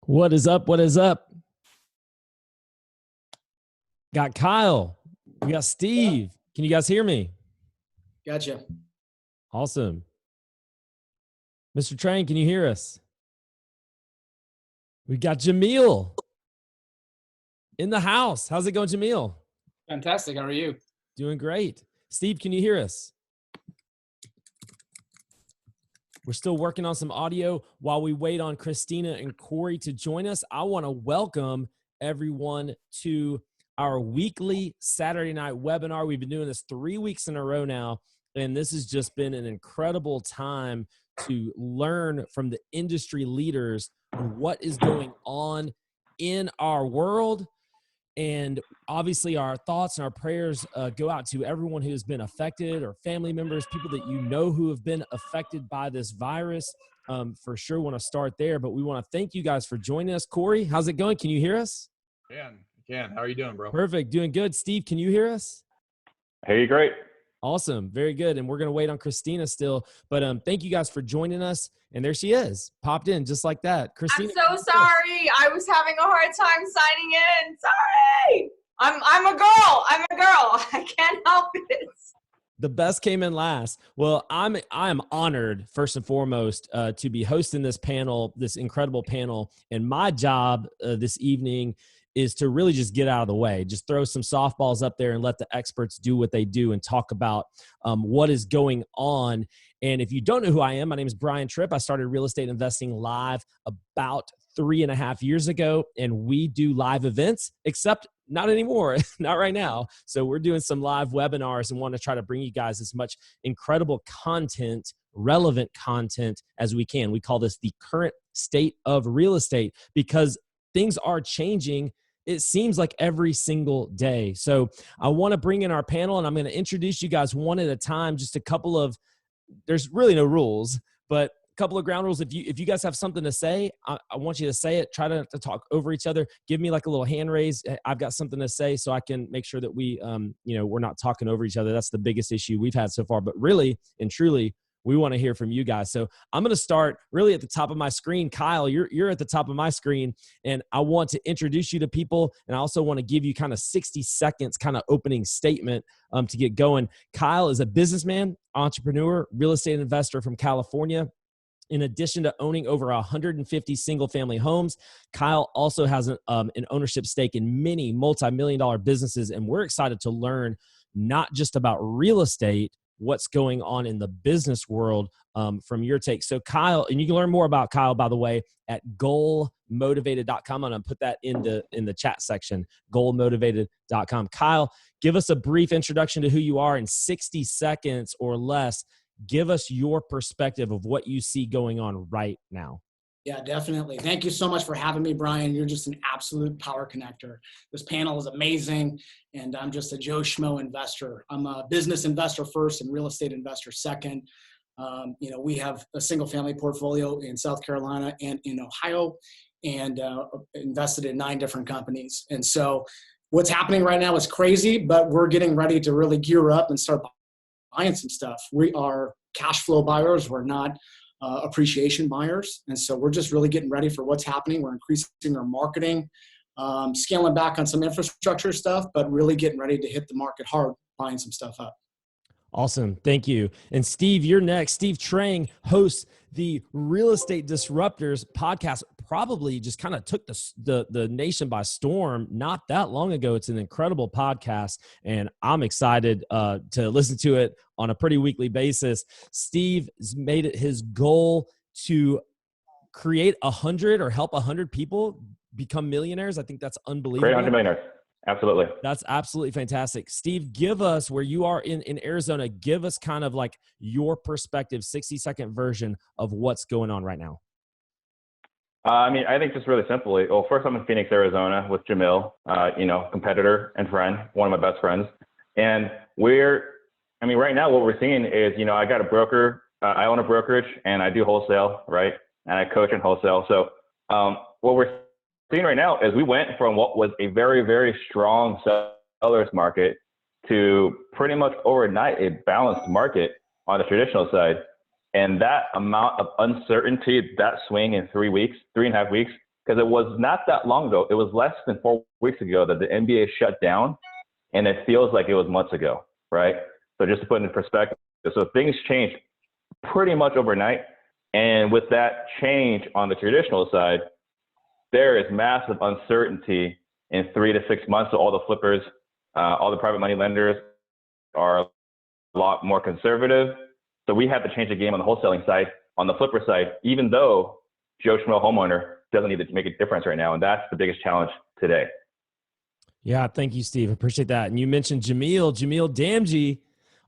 What is up? What is up? Got Kyle. We got Steve. Can you guys hear me? Gotcha. Awesome. Mr. Train, can you hear us? We got Jamil in the house. How's it going, Jamil? Fantastic. How are you? Doing great. Steve, can you hear us? We're still working on some audio while we wait on Christina and Corey to join us. I want to welcome everyone to our weekly Saturday night webinar. We've been doing this 3 weeks in a row now, and this has just been an incredible time to learn from the industry leaders what is going on in our world. And obviously our thoughts and our prayers go out to everyone who has been affected, or family members, people that you know who have been affected by this virus. For sure want to start there, but we want to thank you guys for joining us. Corey, how's it going? Can you hear us? I can. How are you doing, bro? Perfect. Doing good. Steve, can you hear us? Hey, great. Awesome. Very good. And we're going to wait on Christina still, but thank you guys for joining us. And there she is, popped in just like that. Christina, I'm so sorry. I was having a hard time signing in. Sorry. I'm a girl. I can't help it. The best came in last. Well, I'm honored, first and foremost, to be hosting this panel, this incredible panel. And my job this evening is to really just get out of the way, just throw some softballs up there and let the experts do what they do and talk about what is going on. And if you don't know who I am, my name is Brian Trippe. I started real estate investing live about 3.5 years ago, and we do live events, except not anymore, not right now. So we're doing some live webinars and want to try to bring you guys as much incredible content, relevant content as we can. We call this the current state of real estate because things are changing. It seems like every single day. So I want to bring in our panel, and I'm going to introduce you guys one at a time. Just a couple of, there's really no rules, but a couple of ground rules. If you guys have something to say, I want you to say it. Try not to talk over each other. Give me like a little hand raise. I've got something to say so I can make sure that we, we're not talking over each other. That's the biggest issue we've had so far. But really and truly, we want to hear from you guys. So I'm going to start really at the top of my screen. Kyle, you're at the top of my screen, and I want to introduce you to people. And I also want to give you kind of 60 seconds kind of opening statement to get going. Kyle is a businessman, entrepreneur, real estate investor from California. In addition to owning over 150 single-family homes, Kyle also has an ownership stake in many multi-million-dollar businesses. And we're excited to learn not just about real estate, what's going on in the business world from your take. So Kyle, and you can learn more about Kyle, by the way, at goalmotivated.com. I'm going to put that in the chat section, goalmotivated.com. Kyle, give us a brief introduction to who you are in 60 seconds or less. Give us your perspective of what you see going on right now. Yeah, definitely. Thank you so much for having me, Brian. You're just an absolute power connector. This panel is amazing, and I'm just a Joe Schmo investor. I'm a business investor first and real estate investor second. We have a single-family portfolio in South Carolina and in Ohio, and invested in 9 different companies. And so what's happening right now is crazy, but we're getting ready to really gear up and start buying some stuff. We are cash flow buyers. We're not appreciation buyers. And so we're just really getting ready for what's happening. We're increasing our marketing, scaling back on some infrastructure stuff, but really getting ready to hit the market hard, buying some stuff up. Awesome. Thank you. And Steve, you're next. Steve Trang hosts the Real Estate Disruptors podcast, probably just kind of took the nation by storm not that long ago. It's an incredible podcast, and I'm excited to listen to it on a pretty weekly basis. Steve has made it his goal to create 100 or help 100 people become millionaires. I think that's unbelievable. Create 100 millionaires. Absolutely. That's absolutely fantastic. Steve, give us, where you are in Arizona, give us kind of like your perspective, 60-second version of what's going on right now. I think just really simply, well, first I'm in Phoenix, Arizona with Jamil, competitor and friend, one of my best friends. And right now what we're seeing is, I got a broker, I own a brokerage and I do wholesale, right? And I coach in wholesale. So what we're seeing right now is we went from what was a very, very strong seller's market to pretty much overnight a balanced market on the traditional side. And that amount of uncertainty, that swing in 3 weeks, 3.5 weeks, because it was not that long ago. It was less than 4 weeks ago that the NBA shut down, and it feels like it was months ago, right? So just to put it in perspective, so things changed pretty much overnight. And with that change on the traditional side, there is massive uncertainty in 3 to 6 months. So all the flippers, all the private money lenders are a lot more conservative. So we have to change the game on the wholesaling side. On the flipper side, even though Joe Schmo homeowner doesn't need to make a difference right now. And that's the biggest challenge today. Yeah, thank you, Steve. Appreciate that. And you mentioned Jamil Damji,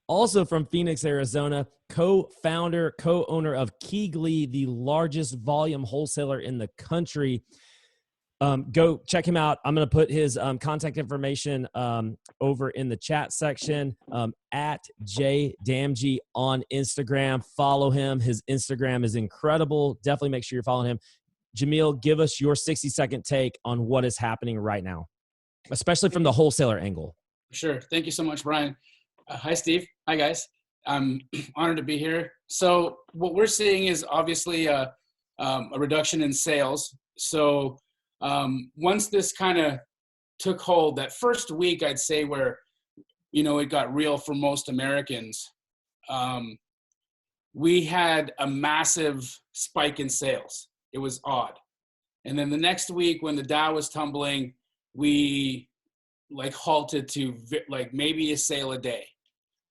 also from Phoenix, Arizona, co-founder, co-owner of Keegley, the largest volume wholesaler in the country. Go check him out. I'm going to put his contact information over in the chat section, at @JDamji on Instagram. Follow him. His Instagram is incredible. Definitely make sure you're following him. Jamil, give us your 60-second take on what is happening right now, especially from the wholesaler angle. Sure. Thank you so much, Brian. Hi, Steve. Hi, guys. I'm honored to be here. So what we're seeing is obviously a reduction in sales. So once this kind of took hold, that first week, I'd say where, it got real for most Americans, we had a massive spike in sales. It was odd. And then the next week when the Dow was tumbling, we halted to maybe a sale a day.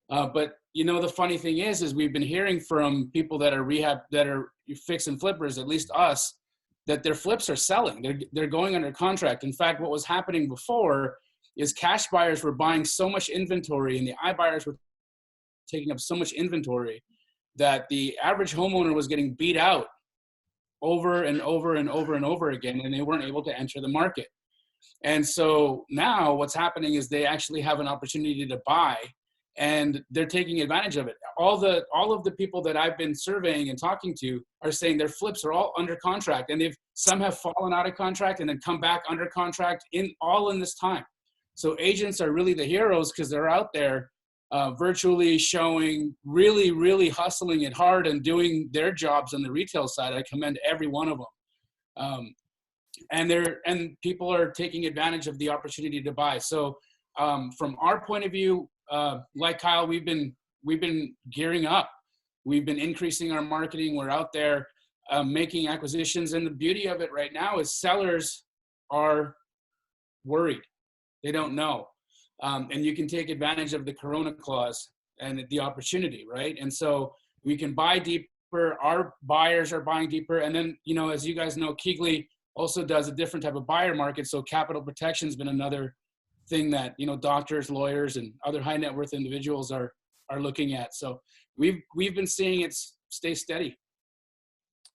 But the funny thing is we've been hearing from people that are fix and flippers, at least us, that their flips are selling. They're going under contract. In fact, what was happening before is cash buyers were buying so much inventory and the iBuyers were taking up so much inventory that the average homeowner was getting beat out over and over and over and over again, and they weren't able to enter the market. And so now what's happening is they actually have an opportunity to buy, and they're taking advantage of it. All of the people that I've been surveying and talking to are saying their flips are all under contract, and some have fallen out of contract and then come back under contract in this time. So agents are really the heroes because they're out there virtually showing, really, really hustling it hard and doing their jobs on the retail side. I commend every one of them. And people are taking advantage of the opportunity to buy. So from our point of view, like Kyle, we've been gearing up. We've been increasing our marketing. We're out there making acquisitions. And the beauty of it right now is sellers are worried. They don't know. And you can take advantage of the Corona clause and the opportunity, right? And so we can buy deeper. Our buyers are buying deeper. And then, as you guys know, Keegley also does a different type of buyer market. So capital protection has been another thing that, doctors, lawyers, and other high net worth individuals are looking at. So we've been seeing it stay steady.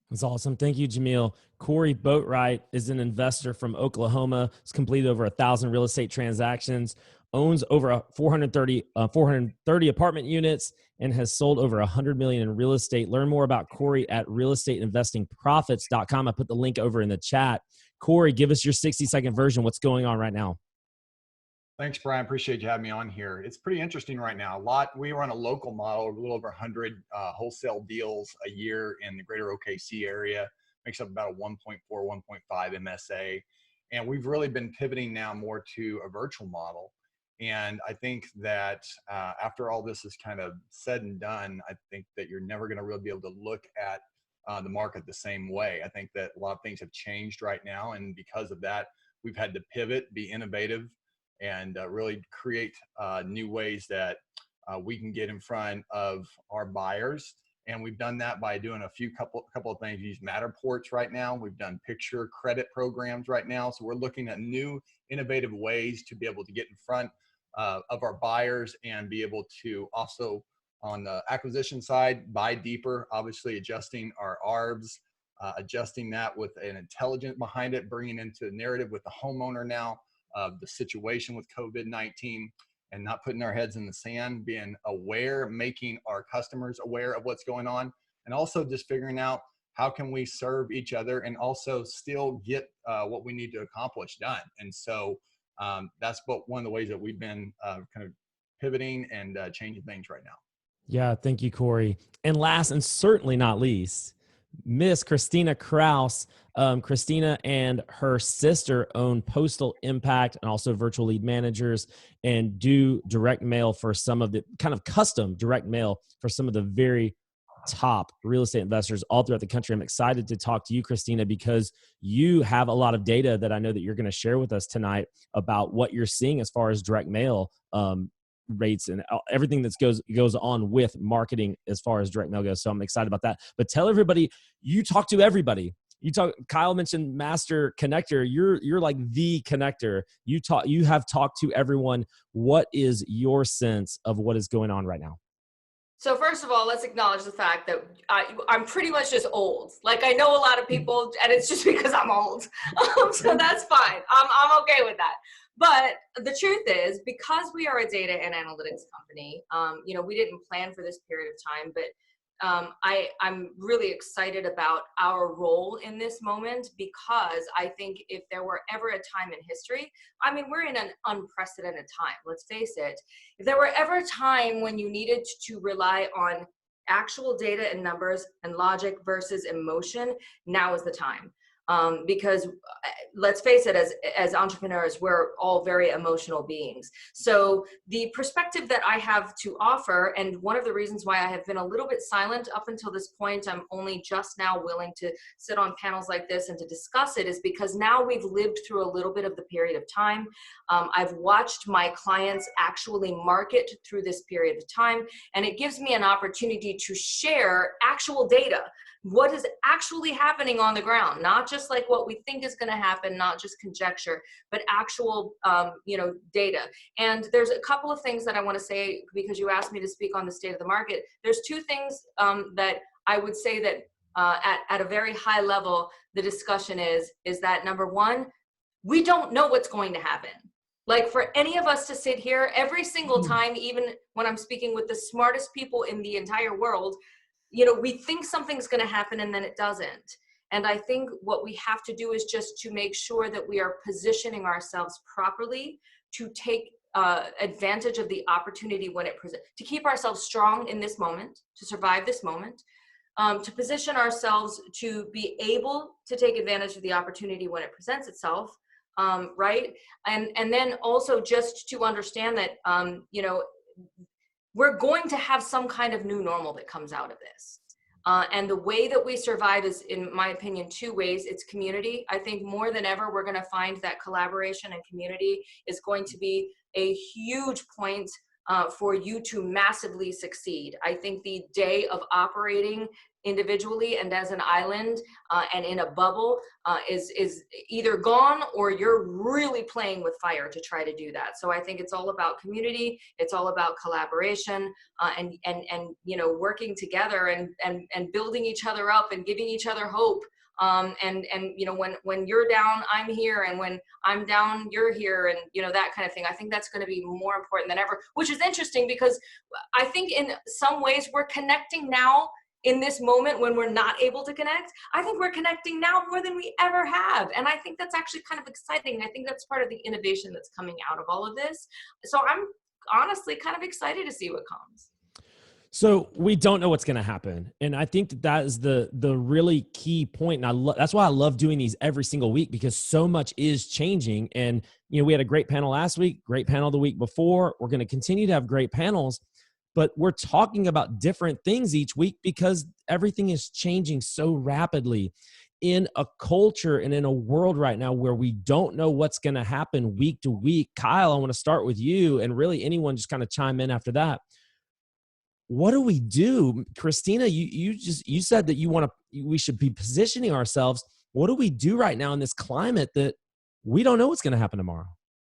That's awesome. Thank you, Jamil. Corey Boatwright is an investor from Oklahoma. He's completed over 1,000 real estate transactions, owns over 430 apartment units, and has sold over $100 million in real estate. Learn more about Corey at realestateinvestingprofits.com. I put the link over in the chat. Corey, give us your 60-second version. What's going on right now? Thanks, Brian. Appreciate you having me on here. It's pretty interesting right now. We run a local model, a little over 100 wholesale deals a year in the greater OKC area. Makes up about a 1.4, 1.5 MSA. And we've really been pivoting now more to a virtual model. And I think that after all this is kind of said and done, I think that you're never going to really be able to look at the market the same way. I think that a lot of things have changed right now. And because of that, we've had to pivot, be innovative, and really create new ways that we can get in front of our buyers. And we've done that by doing couple of things. We use Matterports right now. We've done picture credit programs right now. So we're looking at new innovative ways to be able to get in front of our buyers and be able to also, on the acquisition side, buy deeper, obviously adjusting our ARBs, adjusting that with an intelligence behind it, bringing into the narrative with the homeowner now of the situation with COVID-19 and not putting our heads in the sand, being aware, making our customers aware of what's going on, and also just figuring out how can we serve each other and also still get what we need to accomplish done. And so that's one of the ways that we've been kind of pivoting and changing things right now. Yeah, thank you, Corey. And last and certainly not least, Miss Christina Kraus. Christina and her sister own Postal Impact and also Virtual Lead Managers, and do direct mail for some of the kind of custom direct mail for some of the very top real estate investors all throughout the country. I'm excited to talk to you, Christina, because you have a lot of data that I know that you're going to share with us tonight about what you're seeing as far as direct mail rates and everything that goes on with marketing as far as direct mail goes. So I'm excited about that. But tell everybody, you talk to everybody. Kyle mentioned master connector. You're like the connector. You have talked to everyone. What is your sense of what is going on right now? So first of all, let's acknowledge the fact that I'm pretty much just old. Like, I know a lot of people, and it's just because I'm old. So that's fine. I'm okay with that. But the truth is, because we are a data and analytics company, we didn't plan for this period of time, but I'm really excited about our role in this moment, because I think if there were ever a time in history, I mean, we're in an unprecedented time, let's face it. If there were ever a time when you needed to rely on actual data and numbers and logic versus emotion, now is the time. Because let's face it, as entrepreneurs, we're all very emotional beings. So the perspective that I have to offer, and one of the reasons why I have been a little bit silent up until this point, I'm only just now willing to sit on panels like this and to discuss it, is because now we've lived through a little bit of the period of time. I've watched my clients actually market through this period of time, and it gives me an opportunity to share actual data. What is actually happening on the ground, not just like what we think is going to happen, not just conjecture, but actual, data. And there's a couple of things that I want to say, because you asked me to speak on the state of the market. There's two things that I would say that at a very high level, the discussion is that, number one, we don't know what's going to happen. Like, for any of us to sit here every single time, even when I'm speaking with the smartest people in the entire world, we think something's going to happen and then it doesn't. And I think what we have to do is just to make sure that we are positioning ourselves properly to take advantage of the opportunity when it presents, to keep ourselves strong in this moment, to survive this moment, to position ourselves to be able to take advantage of the opportunity when it presents itself, right? And then also just to understand that, we're going to have some kind of new normal that comes out of this. And the way that we survive is, in my opinion, two ways. It's community. I think more than ever, we're going to find that collaboration and community is going to be a huge point for you to massively succeed. I think the day of operating individually and as an island and in a bubble is either gone, or you're really playing with fire to try to do that. So I think it's all about community. It's all about collaboration and working together and building each other up and giving each other hope. When you're down, I'm here, and when I'm down, you're here, and that kind of thing. I think that's going to be more important than ever, which is interesting, because I think in some ways we're connecting now in this moment when we're not able to connect. I think we're connecting now more than we ever have. And I think that's actually kind of exciting. I think that's part of the innovation that's coming out of all of this. So I'm honestly kind of excited to see what comes. So we don't know what's going to happen. And I think that is the really key point. And that's why I love doing these every single week, because so much is changing. And, we had a great panel last week, great panel the week before. We're going to continue to have great panels, but we're talking about different things each week because everything is changing so rapidly in a culture and in a world right now where we don't know what's going to happen week to week. Kyle, I want to start with you, and really anyone just kind of chime in after that. What do we do? Christina, you said that we should be positioning ourselves. What do we do right now in this climate that we don't know what's going to happen tomorrow?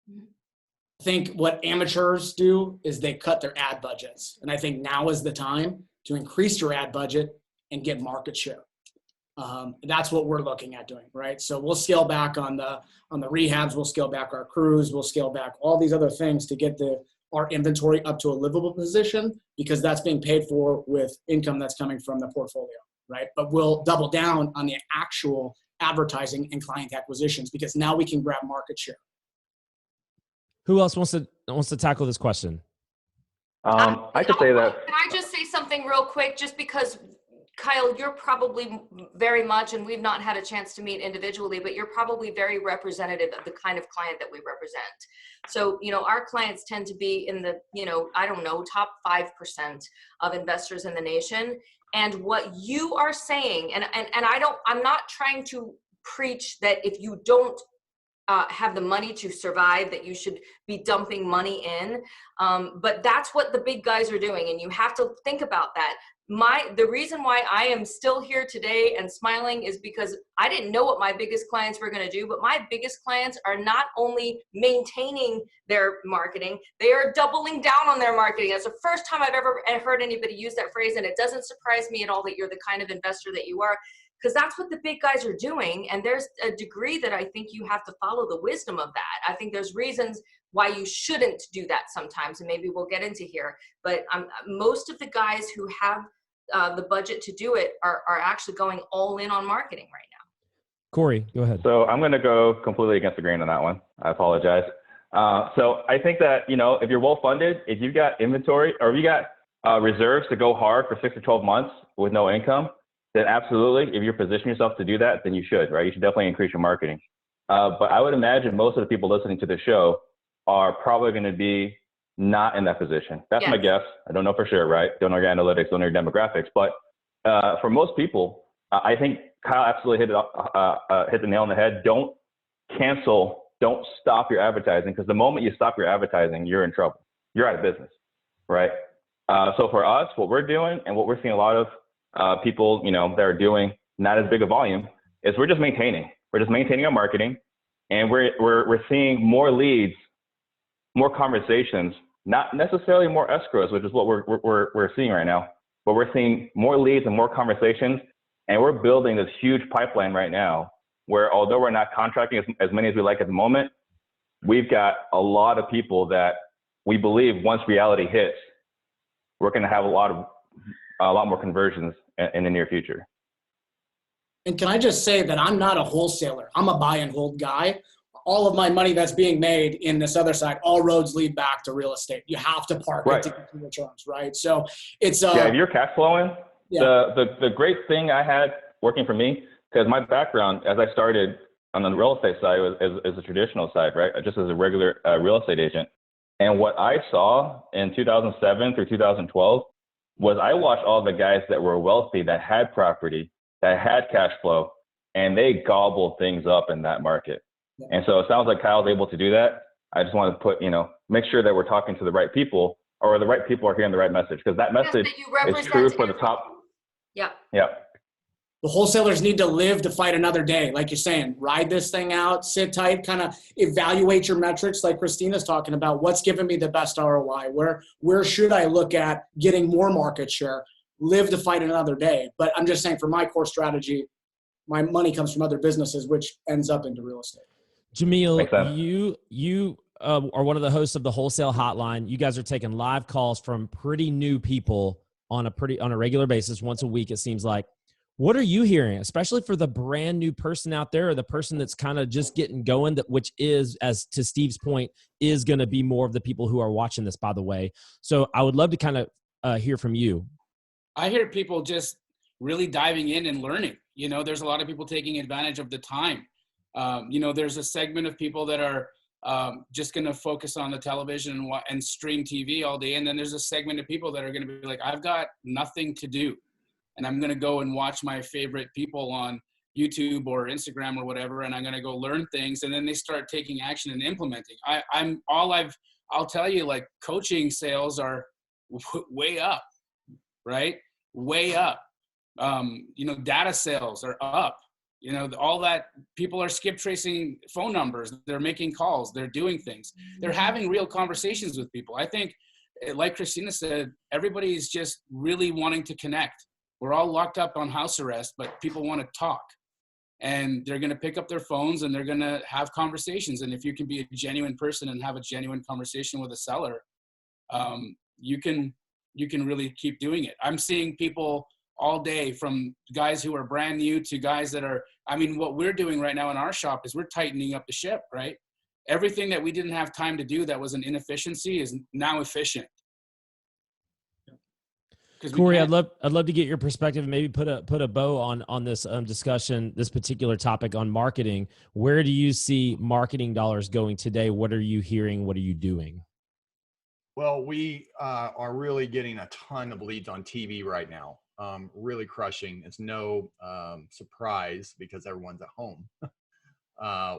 I think what amateurs do is they cut their ad budgets. And I think now is the time to increase your ad budget and get market share. That's what we're looking at doing, right? So we'll scale back on the rehabs, we'll scale back our crews, we'll scale back all these other things to get our inventory up to a livable position, because that's being paid for with income that's coming from the portfolio, right? But we'll double down on the actual advertising and client acquisitions, because now we can grab market share. Who else wants to tackle this question? I could say that. Can I just say something real quick, just because Kyle, you're probably very much, and we've not had a chance to meet individually, but you're probably very representative of the kind of client that we represent. So, our clients tend to be in the, I don't know, top 5% of investors in the nation. And what you are saying, and I'm not trying to preach that if you don't have the money to survive, that you should be dumping money in. But that's what the big guys are doing. And you have to think about that. The reason why I am still here today and smiling is because I didn't know what my biggest clients were going to do, but my biggest clients are not only maintaining their marketing, they are doubling down on their marketing. That's the first time I've ever heard anybody use that phrase. And it doesn't surprise me at all that you're the kind of investor that you are, because that's what the big guys are doing. And there's a degree that I think you have to follow the wisdom of that. I think there's reasons why you shouldn't do that sometimes, and maybe we'll get into here. But most of the guys who have the budget to do it are actually going all in on marketing right now. Corey, go ahead. So I'm going to go completely against the grain on that one. I apologize. So I think that, if you're well funded, if you've got inventory or if you got reserves to go hard for 6 to 12 months with no income, then absolutely, if you're positioning yourself to do that, then you should, right? You should definitely increase your marketing. But I would imagine most of the people listening to the show are probably going to be not in that position. That's my guess. I don't know for sure, right? Don't know your analytics, don't know your demographics. But for most people, I think Kyle absolutely hit the nail on the head. Don't cancel, don't stop your advertising, because the moment you stop your advertising, you're in trouble. You're out of business, right? So for us, what we're doing and what we're seeing a lot of people, that are doing not as big a volume is we're just maintaining. We're just maintaining our marketing, and we're seeing more leads, more conversations, not necessarily more escrows, which is what we're seeing right now, but we're seeing more leads and more conversations, and we're building this huge pipeline right now where, although we're not contracting as many as we like at the moment, we've got a lot of people that we believe once reality hits, we're going to have a lot more conversions in the near future. And can I just say that I'm not a wholesaler. I'm a buy and hold guy. All of my money that's being made in this other side, all roads lead back to real estate. You have to park it to get the returns, right? So it's if you're cash flowing, the great thing I had working for me, because my background, as I started on the real estate side, is a traditional side, right? Just as a regular real estate agent. And what I saw in 2007 through 2012 was I watched all the guys that were wealthy, that had property, that had cash flow, and they gobbled things up in that market. And so it sounds like Kyle's able to do that. I just want to make sure that we're talking to the right people, or the right people are hearing the right message, because that message is true for the top. Yeah. Yeah. The wholesalers need to live to fight another day. Like you're saying, ride this thing out, sit tight, kind of evaluate your metrics like Christina's talking about. What's giving me the best ROI? Where should I look at getting more market share? Live to fight another day. But I'm just saying, for my core strategy, my money comes from other businesses, which ends up into real estate. Jamil, you are one of the hosts of the Wholesale Hotline. You guys are taking live calls from pretty new people on a regular basis, once a week, it seems like. What are you hearing, especially for the brand new person out there, or the person that's kind of just getting going, which is, as to Steve's point, is going to be more of the people who are watching this, by the way. So I would love to kind of hear from you. I hear people just really diving in and learning. There's a lot of people taking advantage of the time. There's a segment of people that are just going to focus on the television and stream TV all day. And then there's a segment of people that are going to be like, I've got nothing to do, and I'm going to go and watch my favorite people on YouTube or Instagram or whatever, and I'm going to go learn things. And then they start taking action and implementing. I'll tell you, like, coaching sales are way up, right? Way up. Data sales are up. All that, people are skip tracing phone numbers. They're making calls. They're doing things. They're having real conversations with people. I think, like Christina said, everybody's just really wanting to connect. We're all locked up on house arrest, but people want to talk, and they're going to pick up their phones and they're going to have conversations. And if you can be a genuine person and have a genuine conversation with a seller, you can really keep doing it. I'm seeing people all day, from guys who are brand new to guys that are, what we're doing right now in our shop is we're tightening up the ship, right? Everything that we didn't have time to do that was an inefficiency is now efficient. Corey, I'd love to get your perspective and maybe put a bow on this discussion, this particular topic on marketing. Where do you see marketing dollars going today? What are you hearing? What are you doing? Well, we are really getting a ton of leads on TV right now. Really crushing. It's no surprise because everyone's at home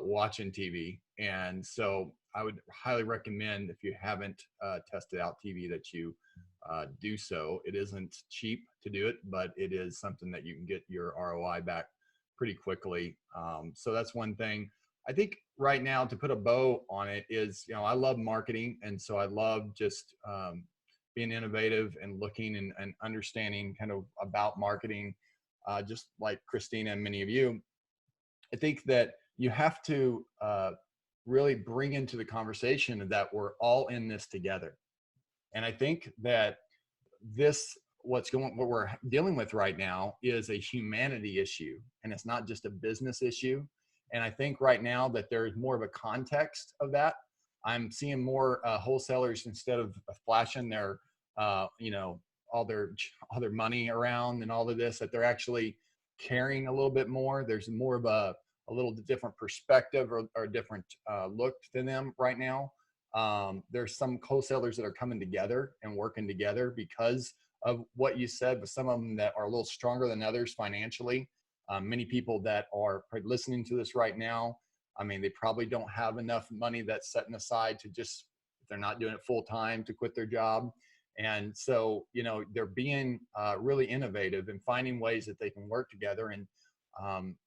watching TV. And so I would highly recommend, if you haven't tested out TV, that you do so. It isn't cheap to do it, but it is something that you can get your ROI back pretty quickly. So that's one thing. I think right now, to put a bow on it, is, I love marketing. And so I love just being innovative and looking and understanding kind of about marketing, just like Christina and many of you. I think that you have to really bring into the conversation that we're all in this together. And I think that what we're dealing with right now is a humanity issue, and it's not just a business issue. And I think right now that there's more of a context of that. I'm seeing more wholesalers, instead of flashing their, all their money around and all of this, that they're actually caring a little bit more. There's more of a little different perspective or a different look to them right now. There's some wholesalers that are coming together and working together because of what you said, with some of them that are a little stronger than others financially. Many people that are listening to this right now, they probably don't have enough money that's setting aside to just, if they're not doing it full time, to quit their job. And so, they're being really innovative and finding ways that they can work together. And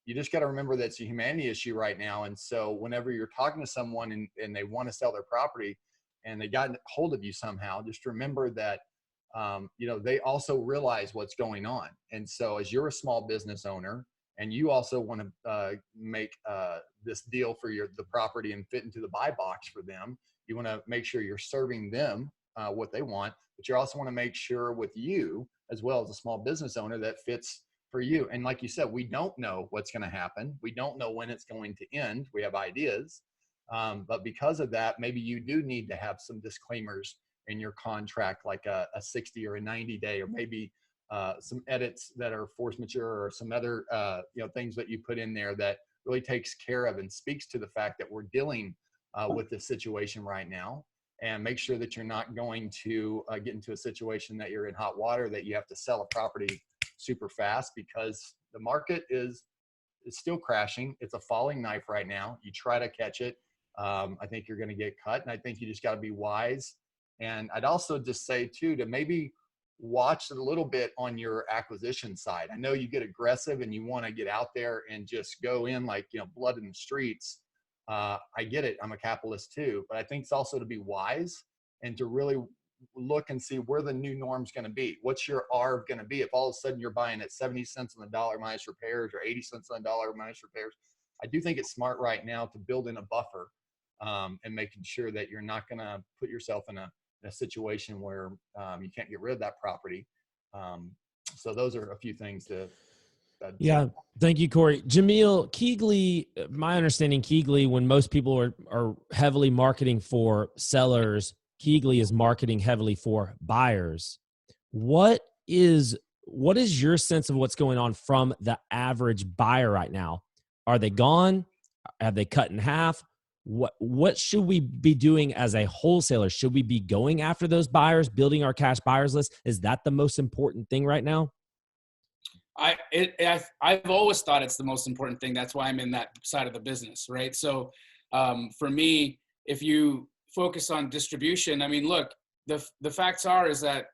you just got to remember that it's a humanity issue right now. And so whenever you're talking to someone and they want to sell their property and they got hold of you somehow, just remember that, they also realize what's going on. And so as you're a small business owner and you also want to make this deal for the property and fit into the buy box for them, you want to make sure you're serving them what they want, but you also want to make sure with you, as well as a small business owner, that fits for you. And like you said, we don't know what's going to happen. We don't know when it's going to end. We have ideas. But because of that, maybe you do need to have some disclaimers in your contract, like a 60 or a 90-day, or maybe some edits that are force majeure, or some other things that you put in there that really takes care of and speaks to the fact that we're dealing with this situation right now. And make sure that you're not going to get into a situation that you're in hot water, that you have to sell a property super fast, because the market is still crashing. It's a falling knife right now. You try to catch it, I think you're going to get cut. And I think you just got to be wise. And I'd also just say too, to maybe watch a little bit on your acquisition side. I know you get aggressive and you want to get out there and just go in like, blood in the streets. I get it. I'm a capitalist too, but I think it's also to be wise and to really look and see where the new norm's going to be. What's your ARV going to be? If all of a sudden you're buying at 70 cents on the dollar minus repairs, or 80 cents on the dollar minus repairs, I do think it's smart right now to build in a buffer and making sure that you're not going to put yourself in a situation where you can't get rid of that property. So those are a few things Yeah. Thank you, Corey. Jamil, Keegley, my understanding, Keegley, when most people are heavily marketing for sellers, Keegley is marketing heavily for buyers. What is your sense of what's going on from the average buyer right now? Are they gone? Have they cut in half? What should we be doing as a wholesaler? Should we be going after those buyers, building our cash buyers list? Is that the most important thing right now? I've always thought it's the most important thing. That's why I'm in that side of the business, right? So for me, if you focus on distribution, look, the facts is that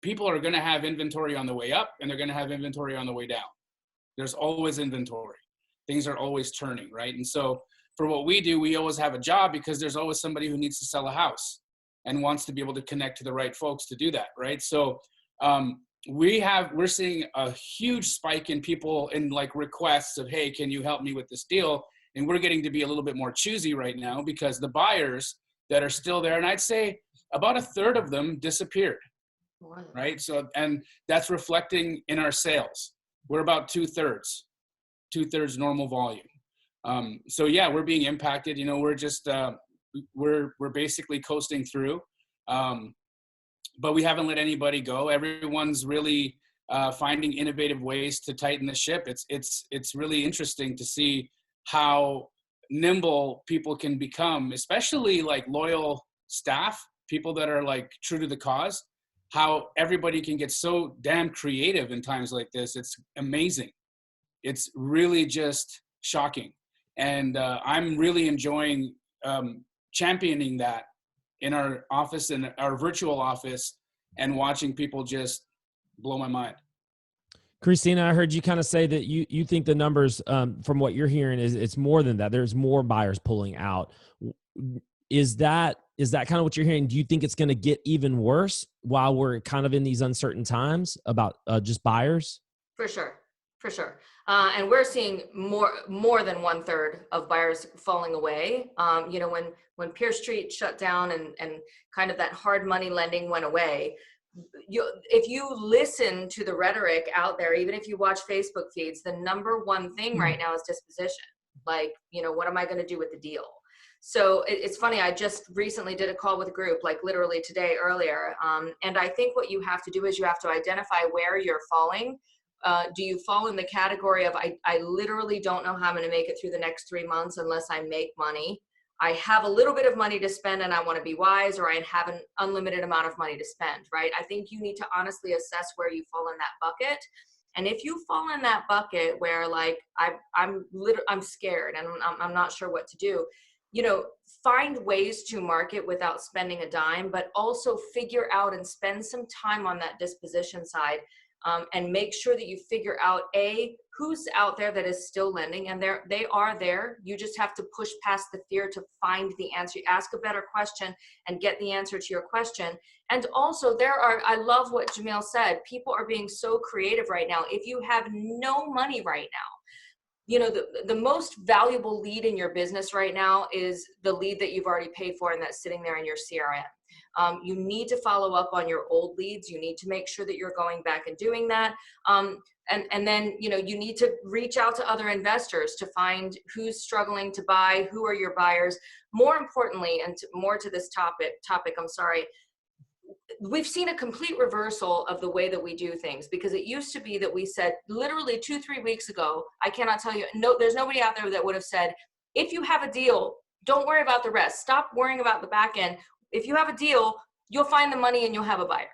people are going to have inventory on the way up and they're going to have inventory on the way down. There's always inventory. Things are always turning, right? And so for what we do, we always have a job, because there's always somebody who needs to sell a house and wants to be able to connect to the right folks to do that, right? So we're seeing a huge spike in people in like requests of, hey, can you help me with this deal? And we're getting to be a little bit more choosy right now, because the buyers that are still there, and I'd say about a third of them disappeared, right? So, and that's reflecting in our sales. We're about two-thirds normal volume. So yeah, we're being impacted. We're just, we're basically coasting through. but we haven't let anybody go. Everyone's really finding innovative ways to tighten the ship. It's really interesting to see how nimble people can become, especially like loyal staff, people that are like true to the cause, how everybody can get so damn creative in times like this. It's amazing. It's really just shocking. And I'm really enjoying championing that in our office, in our virtual office, and watching people just blow my mind. Christina, I heard you kind of say that you think the numbers, from what you're hearing, is it's more than that. There's more buyers pulling out. Is that kind of what you're hearing? Do you think it's going to get even worse while we're kind of in these uncertain times about just buyers? For sure. And we're seeing more than 1/3 of buyers falling away. When Pier Street shut down and kind of that hard money lending went away, if you listen to the rhetoric out there, even if you watch Facebook feeds, the number one thing right now is disposition. Like, what am I going to do with the deal? So it's funny, I just recently did a call with a group, like literally today earlier. And I think what you have to do is you have to identify where you're falling. Do you fall in the category of, I literally don't know how I'm going to make it through the next 3 months unless I make money. I have a little bit of money to spend and I want to be wise, or I have an unlimited amount of money to spend, right? I think you need to honestly assess where you fall in that bucket. And if you fall in that bucket where like, I'm scared and I'm not sure what to do, find ways to market without spending a dime, but also figure out and spend some time on that disposition side. And make sure that you figure out who's out there that is still lending, and they are there. You just have to push past the fear to find the answer. You ask a better question and get the answer to your question. And also I love what Jamil said, people are being so creative right now. If you have no money right now, the most valuable lead in your business right now is the lead that you've already paid for and that's sitting there in your CRM. You need to follow up on your old leads. You need to make sure that you're going back and doing that. And then, you need to reach out to other investors to find who's struggling to buy, who are your buyers. More importantly, and more to this topic, I'm sorry, we've seen a complete reversal of the way that we do things, because it used to be that we said literally 2-3 weeks ago, I cannot tell you, no, there's nobody out there that would have said, if you have a deal, don't worry about the rest. Stop worrying about the back end. If you have a deal, you'll find the money and you'll have a buyer.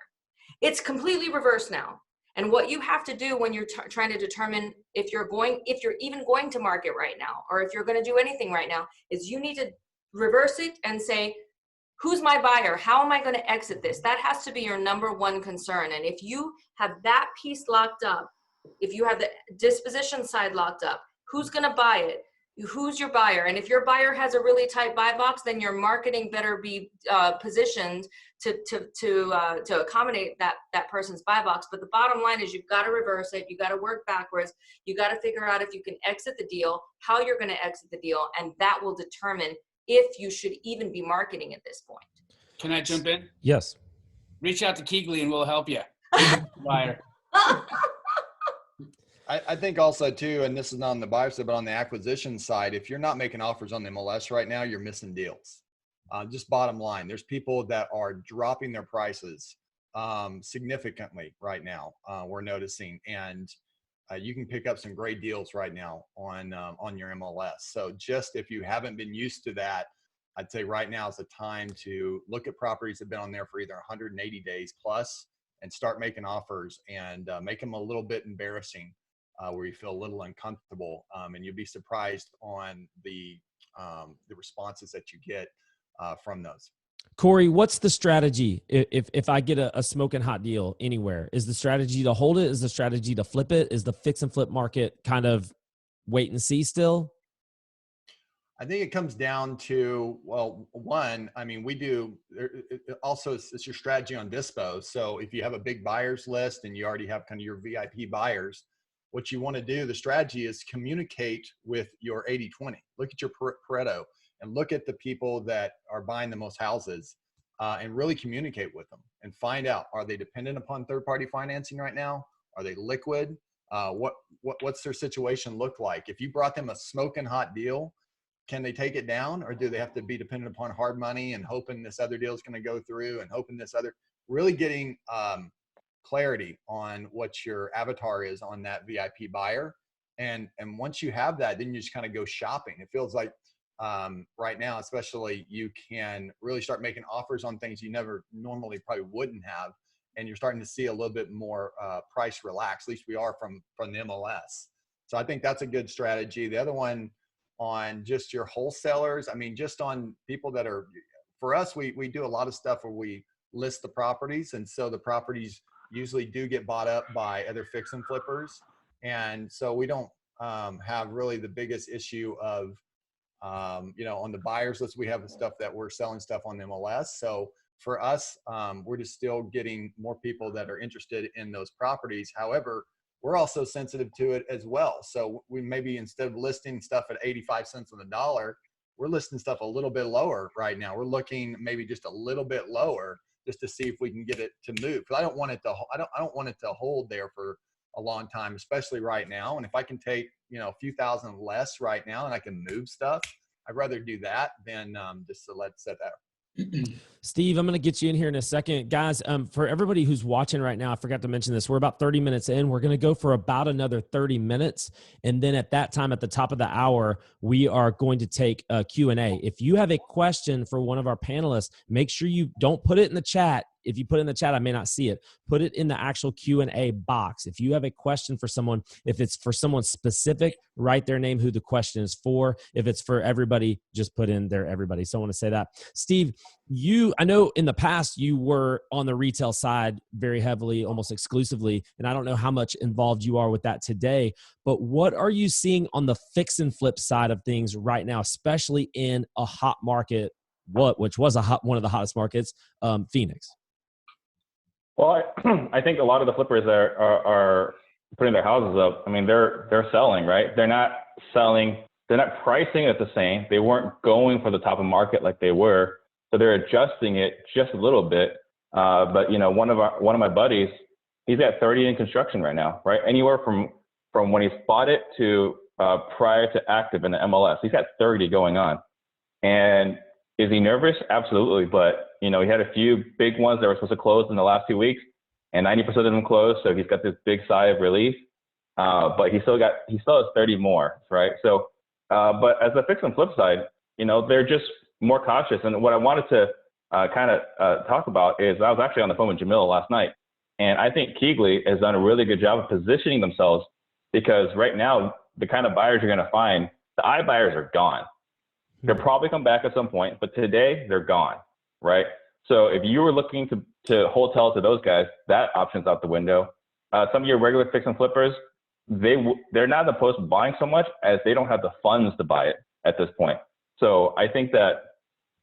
It's completely reversed now. And what you have to do when you're trying to determine if you're even going to market right now, or if you're going to do anything right now, is you need to reverse it and say, who's my buyer? How am I going to exit this? That has to be your number one concern. And if you have that piece locked up, if you have the disposition side locked up, who's going to buy it? Who's your buyer? And if your buyer has a really tight buy box, then your marketing better be positioned to accommodate that person's buy box. But the bottom line is you've got to reverse it. You got to work backwards. You got to figure out if you can exit the deal, how you're going to exit the deal, and that will determine if you should even be marketing at this point. Can I jump in? Yes. Reach out to Keegley and we'll help you. Buyer. I think also too, and this is not on the buyer side, but on the acquisition side, if you're not making offers on the MLS right now, you're missing deals. Just bottom line, there's people that are dropping their prices significantly right now. We're noticing, and you can pick up some great deals right now on your MLS. So just if you haven't been used to that, I'd say right now is the time to look at properties that have been on there for either 180 days plus and start making offers and make them a little bit embarrassing. Where you feel a little uncomfortable, and you'll be surprised on the responses that you get from those. Corey, what's the strategy if I get a smoking hot deal anywhere? Is the strategy to hold it? Is the strategy to flip it? Is the fix and flip market kind of wait and see still? I think it comes down to, well, one, I mean, we do also, it's your strategy on dispo. So if you have a big buyers list and you already have kind of your VIP buyers, what you want to do, the strategy is communicate with your 80-20. Look at your Pareto and look at the people that are buying the most houses and really communicate with them and find out, are they dependent upon third-party financing right now? Are they liquid? What's their situation look like? If you brought them a smoking hot deal, can they take it down, or do they have to be dependent upon hard money and hoping this other deal is going to go through and hoping this other? really getting clarity on what your avatar is on that VIP buyer. And once you have that, then you just kind of go shopping. It feels like right now, especially, you can really start making offers on things you never normally probably wouldn't have. And you're starting to see a little bit more price relax. At least we are from the MLS. So I think that's a good strategy. The other one on just your wholesalers, I mean, just on people that are, for us, we do a lot of stuff where we list the properties. And so the properties usually do get bought up by other fix and flippers. And so we don't have really the biggest issue of, you know, on the buyers list, we have the stuff that we're selling stuff on MLS. So for us, we're just still getting more people that are interested in those properties. However, we're also sensitive to it as well. So we maybe, instead of listing stuff at 85 cents on the dollar, we're listing stuff a little bit lower right now. We're looking maybe just a little bit lower just to see if we can get it to move. Because I don't want it to, I don't want it to hold there for a long time, especially right now. And if I can take, you know, a few thousand less right now and I can move stuff, I'd rather do that than just to let set that. Steve, I'm going to get you in here in a second. Guys, for everybody who's watching right now, I forgot to mention this. We're about 30 minutes in. We're going to go for about another 30 minutes. And then at that time, at the top of the hour, we are going to take a Q&A. If you have a question for one of our panelists, make sure you don't put it in the chat. If you put it in the chat, I may not see it. Put it in the actual Q&A box. If you have a question for someone, if it's for someone specific, write their name, who the question is for. If it's for everybody, just put in there everybody. So I want to say that. Steve, I know in the past you were on the retail side very heavily, almost exclusively, and I don't know how much involved you are with that today, but what are you seeing on the fix and flip side of things right now, especially in a hot market, which was one of the hottest markets, Phoenix? Well, I think a lot of the flippers are putting their houses up. I mean, they're selling, right? They're not selling. They're not pricing it the same. They weren't going for the top of market like they were. So they're adjusting it just a little bit. But you know, one of my buddies, he's at 30 in construction right now, right? Anywhere from when he bought it to prior to active in the MLS, he's got 30 going on. And is he nervous? Absolutely. But you know, he had a few big ones that were supposed to close in the last 2 weeks, and 90% of them closed. So he's got this big sigh of relief. But he still has 30 more, right? So, but as the fix and flip side, you know, they're just more cautious. And what I wanted to kind of talk about is, I was actually on the phone with Jamil last night, and I think Keegley has done a really good job of positioning themselves, because right now the kind of buyers you're going to find, the iBuyers are gone. They'll probably come back at some point, but today they're gone, right? So if you were looking to wholesale to those guys, that option's out the window. Some of your regular fix and flippers, they're not opposed to buying so much as they don't have the funds to buy it at this point. So I think that,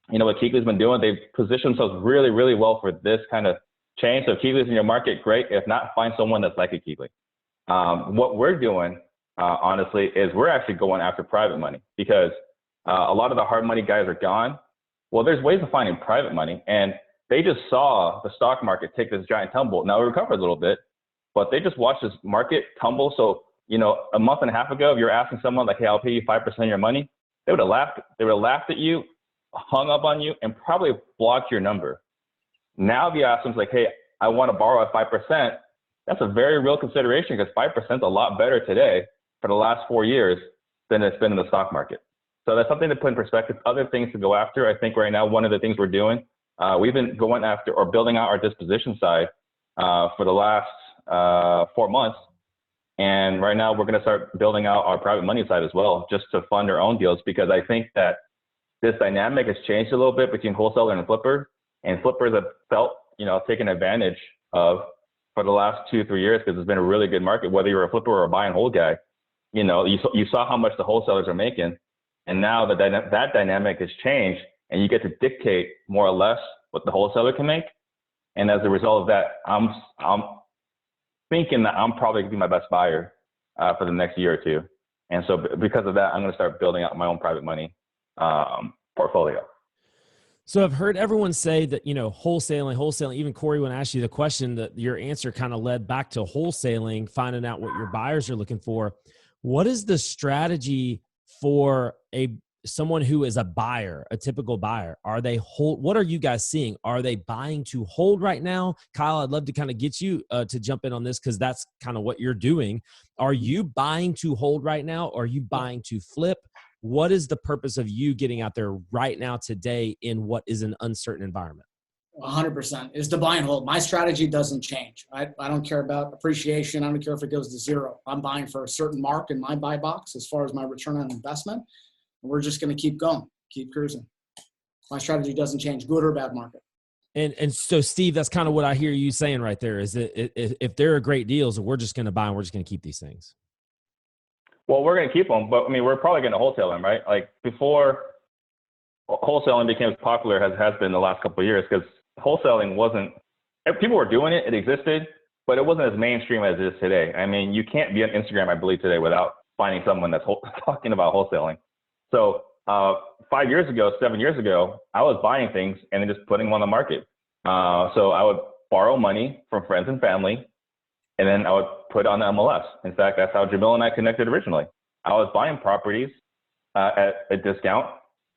you know, what Keegley's been doing, they've positioned themselves really, really well for this kind of change. So if Keegley's in your market, great. If not, find someone that's like a Keegley. What we're doing, honestly, is we're actually going after private money, because a lot of the hard money guys are gone. Well, there's ways of finding private money, and they just saw the stock market take this giant tumble. Now it recovered a little bit, but they just watched this market tumble. So, you know, a month and a half ago, if you're asking someone like, hey, I'll pay you 5% of your money, they would have laughed. They would have laughed at you, hung up on you, and probably blocked your number. Now if you ask them, like, hey, I want to borrow at 5%, that's a very real consideration, because 5% is a lot better today for the last 4 years than it's been in the stock market. So that's something to put in perspective. Other things to go after. I think right now, one of the things we're doing, we've been going after or building out our disposition side for the last 4 months. And right now we're going to start building out our private money side as well, just to fund our own deals, because I think that this dynamic has changed a little bit between wholesaler and flipper, and flippers have felt, you know, taken advantage of for the last 2-3 years, because it's been a really good market, whether you're a flipper or a buy and hold guy. You know, you saw how much the wholesalers are making. And now that dynamic has changed, and you get to dictate more or less what the wholesaler can make. And as a result of that, I'm thinking that I'm probably going to be my best buyer for the next year or two. And so because of that, I'm going to start building out my own private money portfolio. So I've heard everyone say that, you know, wholesaling, even Corey, when I asked you the question, that your answer kind of led back to wholesaling, finding out what your buyers are looking for. What is the strategy for a someone who is a buyer, a typical buyer, are they hold? What are you guys seeing? Are they buying to hold right now? Kyle, I'd love to kind of get you to jump in on this, because that's kind of what you're doing. Are you buying to hold right now? Or are you buying to flip? What is the purpose of you getting out there right now today in what is an uncertain environment? 100% is to buy and hold. My strategy doesn't change. I don't care about appreciation. I don't care if it goes to zero. I'm buying for a certain mark in my buy box as far as my return on investment. And we're just going to keep going, keep cruising. My strategy doesn't change, good or bad market. And so, Steve, that's kind of what I hear you saying right there, is that if there are great deals, we're just going to buy and we're just going to keep these things. Well, we're going to keep them, but I mean, we're probably going to wholesale them, right? Like before wholesaling became as popular as has been the last couple of years, because wholesaling wasn't, people were doing it, it existed, but it wasn't as mainstream as it is today. I mean, you can't be on Instagram, I believe, today without finding someone that's talking about wholesaling. So 5 years ago, 7 years ago, I was buying things and then just putting them on the market. So I would borrow money from friends and family, and then I would put it on the MLS. In fact, that's how Jamil and I connected originally. I was buying properties at a discount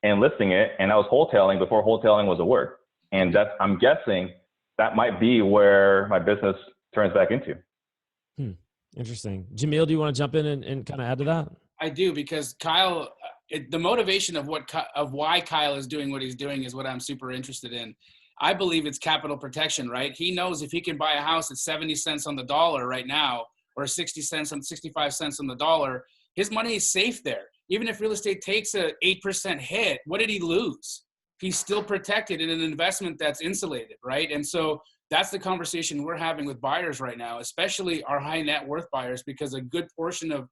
and listing it, and I was wholesaling before wholesaling was a word. And that's, I'm guessing that might be where my business turns back into. Interesting. Jamil, do you want to jump in and kind of add to that? I do, because Kyle, the motivation of why Kyle is doing what he's doing is what I'm super interested in. I believe it's capital protection, right? He knows if he can buy a house at 70 cents on the dollar right now, or 65 cents on the dollar, his money is safe there. Even if real estate takes a 8% hit, what did he lose? He's still protected in an investment that's insulated, right? And so that's the conversation we're having with buyers right now, especially our high net worth buyers, because a good portion of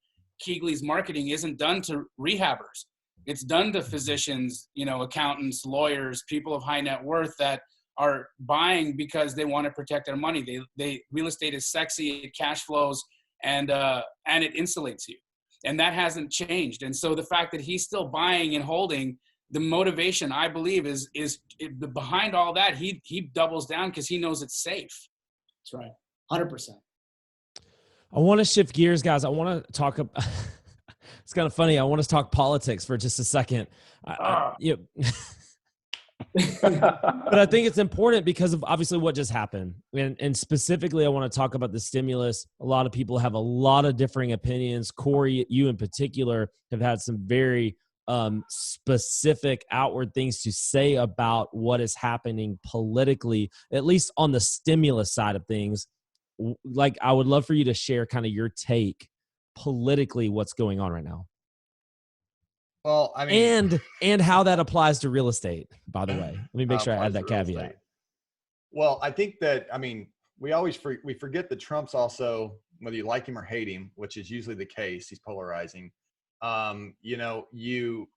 Keegley's marketing isn't done to rehabbers. It's done to physicians, accountants, lawyers, people of high net worth that are buying because they want to protect their money. They real estate is sexy, it cash flows, and it insulates you. And that hasn't changed. And so the fact that he's still buying and holding, the motivation, I believe, is behind all that. He doubles down because he knows it's safe. That's right. 100%. I want to shift gears, guys. I want to talk about, it's kind of funny. I want to talk politics for just a second. But I think it's important because of obviously what just happened. And specifically, I want to talk about the stimulus. A lot of people have a lot of differing opinions. Corey, you in particular have had some very specific outward things to say about what is happening politically, at least on the stimulus side of things. Like, I would love for you to share kind of your take politically, what's going on right now. Well, I mean, and how that applies to real estate, by the way. Let me make sure I add that caveat. Well, I think that, we forget that Trump's also, whether you like him or hate him, which is usually the case, he's polarizing. You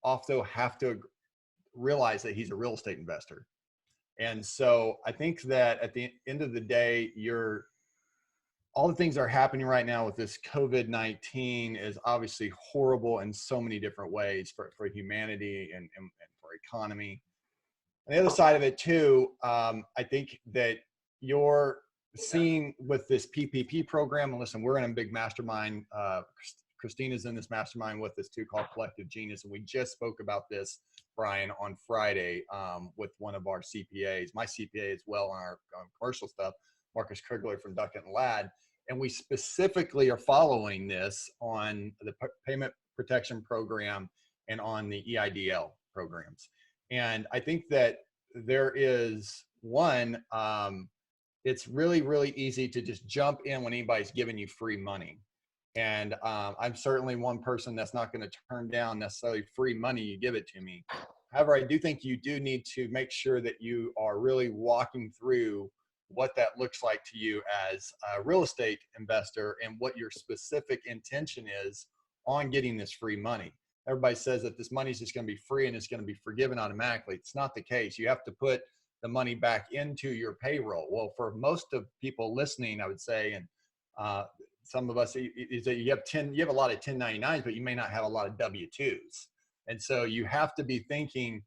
also have to realize that he's a real estate investor. And so I think that at the end of the day, all the things that are happening right now with this COVID-19 is obviously horrible in so many different ways for humanity and for economy. On the other side of it too, I think that you're seeing with this PPP program, and listen, we're in a big mastermind. Christina's in this mastermind with us too, called Collective Genius. And we just spoke about this, Brian, on Friday with one of our CPAs, my CPA as well, on our commercial stuff, Marcus Krigler from Duckett and Ladd. And we specifically are following this on the payment protection program and on the EIDL programs. And I think that there is one, it's really, really easy to just jump in when anybody's giving you free money. And I'm certainly one person that's not going to turn down necessarily free money, you give it to me. However, I do think you do need to make sure that you are really walking through what that looks like to you as a real estate investor and what your specific intention is on getting this free money. Everybody says that this money is just going to be free and it's going to be forgiven automatically. It's not the case. You have to put the money back into your payroll. Well, for most of people listening, I would say, and some of us, is that you have a lot of 1099s, but you may not have a lot of W-2s. And so you have to be thinking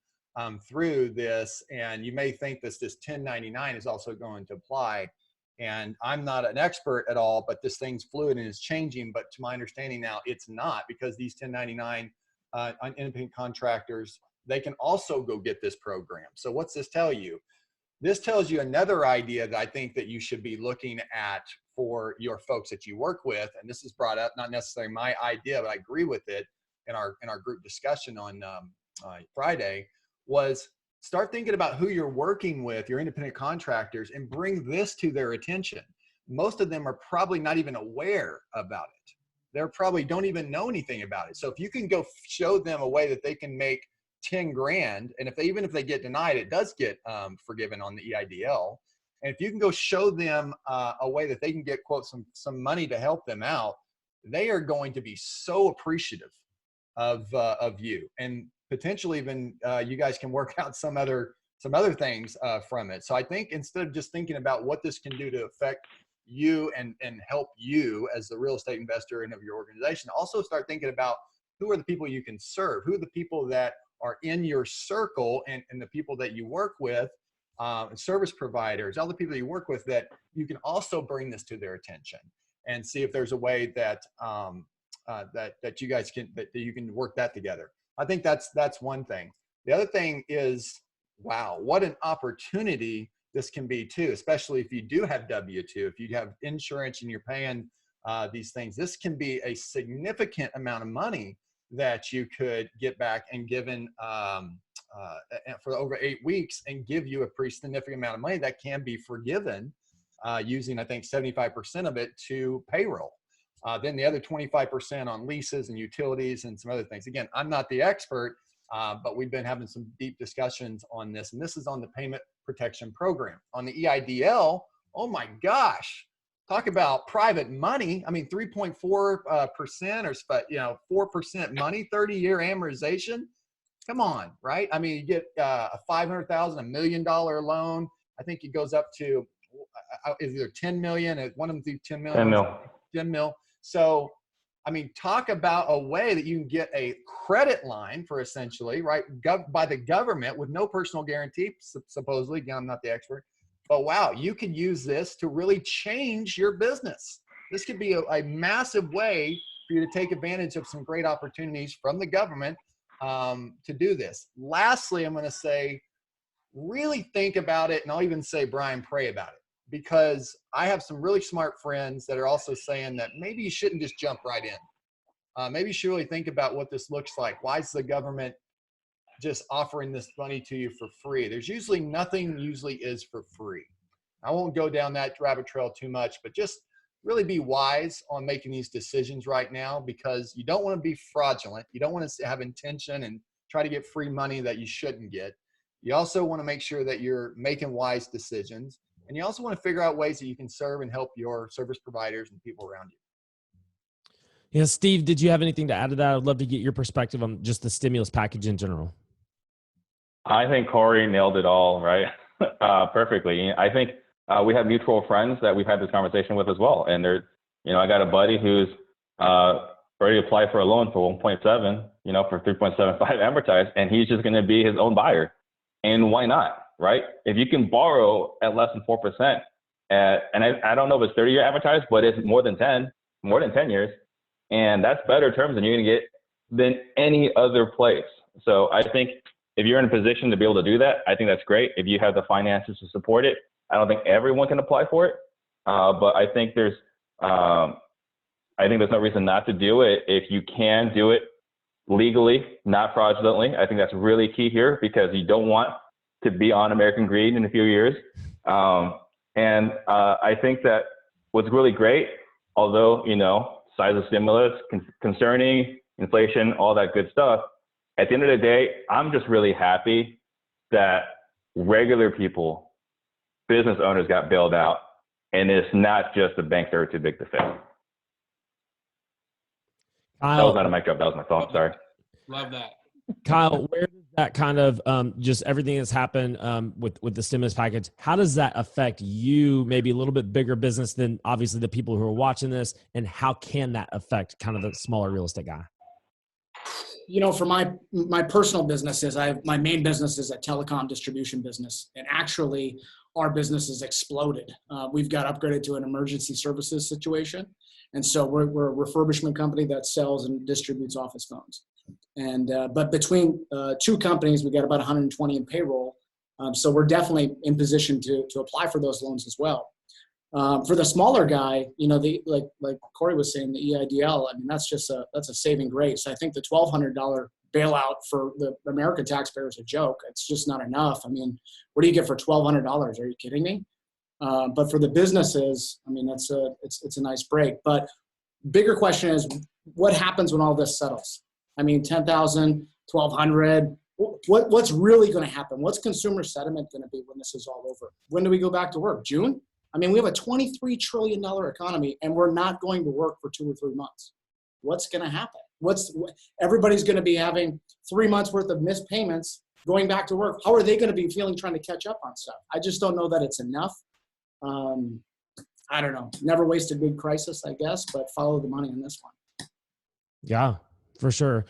through this, and you may think this 1099 is also going to apply. And I'm not an expert at all, but this thing's fluid and is changing. But to my understanding now, it's not, because these 1099 on independent contractors, they can also go get this program. So what's this tell you? This tells you another idea that I think that you should be looking at for your folks that you work with. And this is brought up, not necessarily my idea, but I agree with it in our group discussion on Friday, was start thinking about who you're working with, your independent contractors, and bring this to their attention. Most of them are probably not even aware about it. They probably don't even know anything about it. So if you can go show them a way that they can make 10 grand, and even if they get denied, it does get forgiven on the EIDL. And if you can go show them a way that they can get, quote, some money to help them out, they are going to be so appreciative of you, and potentially even you guys can work out some other things from it. So I think instead of just thinking about what this can do to affect you and help you as the real estate investor and of your organization, also start thinking about who are the people you can serve, who are the people that are in your circle, and the people that you work with, service providers, all the people you work with, that you can also bring this to their attention and see if there's a way that that you guys can, that you can work that together. I think that's one thing. The other thing is, wow, what an opportunity this can be too, especially if you do have W-2, if you have insurance and you're paying these things. This can be a significant amount of money that you could get back and given for over 8 weeks, and give you a pretty significant amount of money that can be forgiven using, I think, 75% of it to payroll. Then the other 25% on leases and utilities and some other things. Again, I'm not the expert, but we've been having some deep discussions on this, and this is on the payment protection program. On the EIDL, oh my gosh, talk about private money. I mean, 3.4% or 4% money, 30-year amortization. Come on, right? I mean, you get a $500,000, $1 million loan. I think it goes up to either 10 million. One of them through 10 million. 10 mil. 10 mil. So, I mean, talk about a way that you can get a credit line for essentially, right, by the government with no personal guarantee, supposedly. Again, I'm not the expert. But wow, you could use this to really change your business. This could be a massive way for you to take advantage of some great opportunities from the government to do this. Lastly, I'm going to say, really think about it. And I'll even say, Brian, pray about it, because I have some really smart friends that are also saying that maybe you shouldn't just jump right in. Maybe you should really think about what this looks like. Why is the government just offering this money to you for free? There's usually nothing is for free. I won't go down that rabbit trail too much, but just really be wise on making these decisions right now, because you don't want to be fraudulent. You don't want to have intention and try to get free money that you shouldn't get. You also want to make sure that you're making wise decisions. And you also want to figure out ways that you can serve and help your service providers and people around you. Yeah, Steve, did you have anything to add to that? I'd love to get your perspective on just the stimulus package in general. I think Corey nailed it all, right? Perfectly. I think we have mutual friends that we've had this conversation with as well. And I got a buddy who's ready to apply for a loan for 1.7, for 3.75 amortized, and he's just going to be his own buyer. And why not, right? If you can borrow at less than 4%, and I don't know if it's 30-year amortized, but it's more than 10 years. And that's better terms than you're going to get than any other place. So I think if you're in a position to be able to do that, I think that's great. If you have the finances to support it, I don't think everyone can apply for it. But I think there's no reason not to do it if you can do it legally, not fraudulently. I think that's really key here, because you don't want to be on American greed in a few years. And I think that what's really great, although, size of stimulus, concerning, inflation, all that good stuff, at the end of the day, I'm just really happy that regular people, business owners got bailed out, and it's not just the banks that are too big to fail. Kyle, that was not a mic drop. That was my thought. Sorry. Love that. Kyle, where does that kind of just everything that's happened with the stimulus package, how does that affect you, maybe a little bit bigger business than obviously the people who are watching this, and how can that affect kind of the smaller real estate guy? For my personal businesses, my main business is a telecom distribution business, and actually our business has exploded. We've got upgraded to an emergency services situation, and so we're a refurbishment company that sells and distributes office phones. And but between two companies, we got about 120 in payroll. So we're definitely in position to apply for those loans as well. For the smaller guy, you know, like Corey was saying, the EIDL, I mean, that's a saving grace. I think the $1,200 bailout for the American taxpayer is a joke. It's just not enough. I mean, what do you get for $1,200? Are you kidding me? But for the businesses, I mean, it's a nice break. But bigger question is, what happens when all this settles? I mean, 10,000, 1,200. What's really going to happen? What's consumer sentiment going to be when this is all over? When do we go back to work? June? I mean, we have a $23 trillion economy, and we're not going to work for 2 or 3 months. What's going to happen? Everybody's going to be having 3 months worth of missed payments going back to work. How are they going to be feeling trying to catch up on stuff? I just don't know that it's enough. I don't know. Never waste a good crisis, I guess, but follow the money on this one. Yeah, for sure.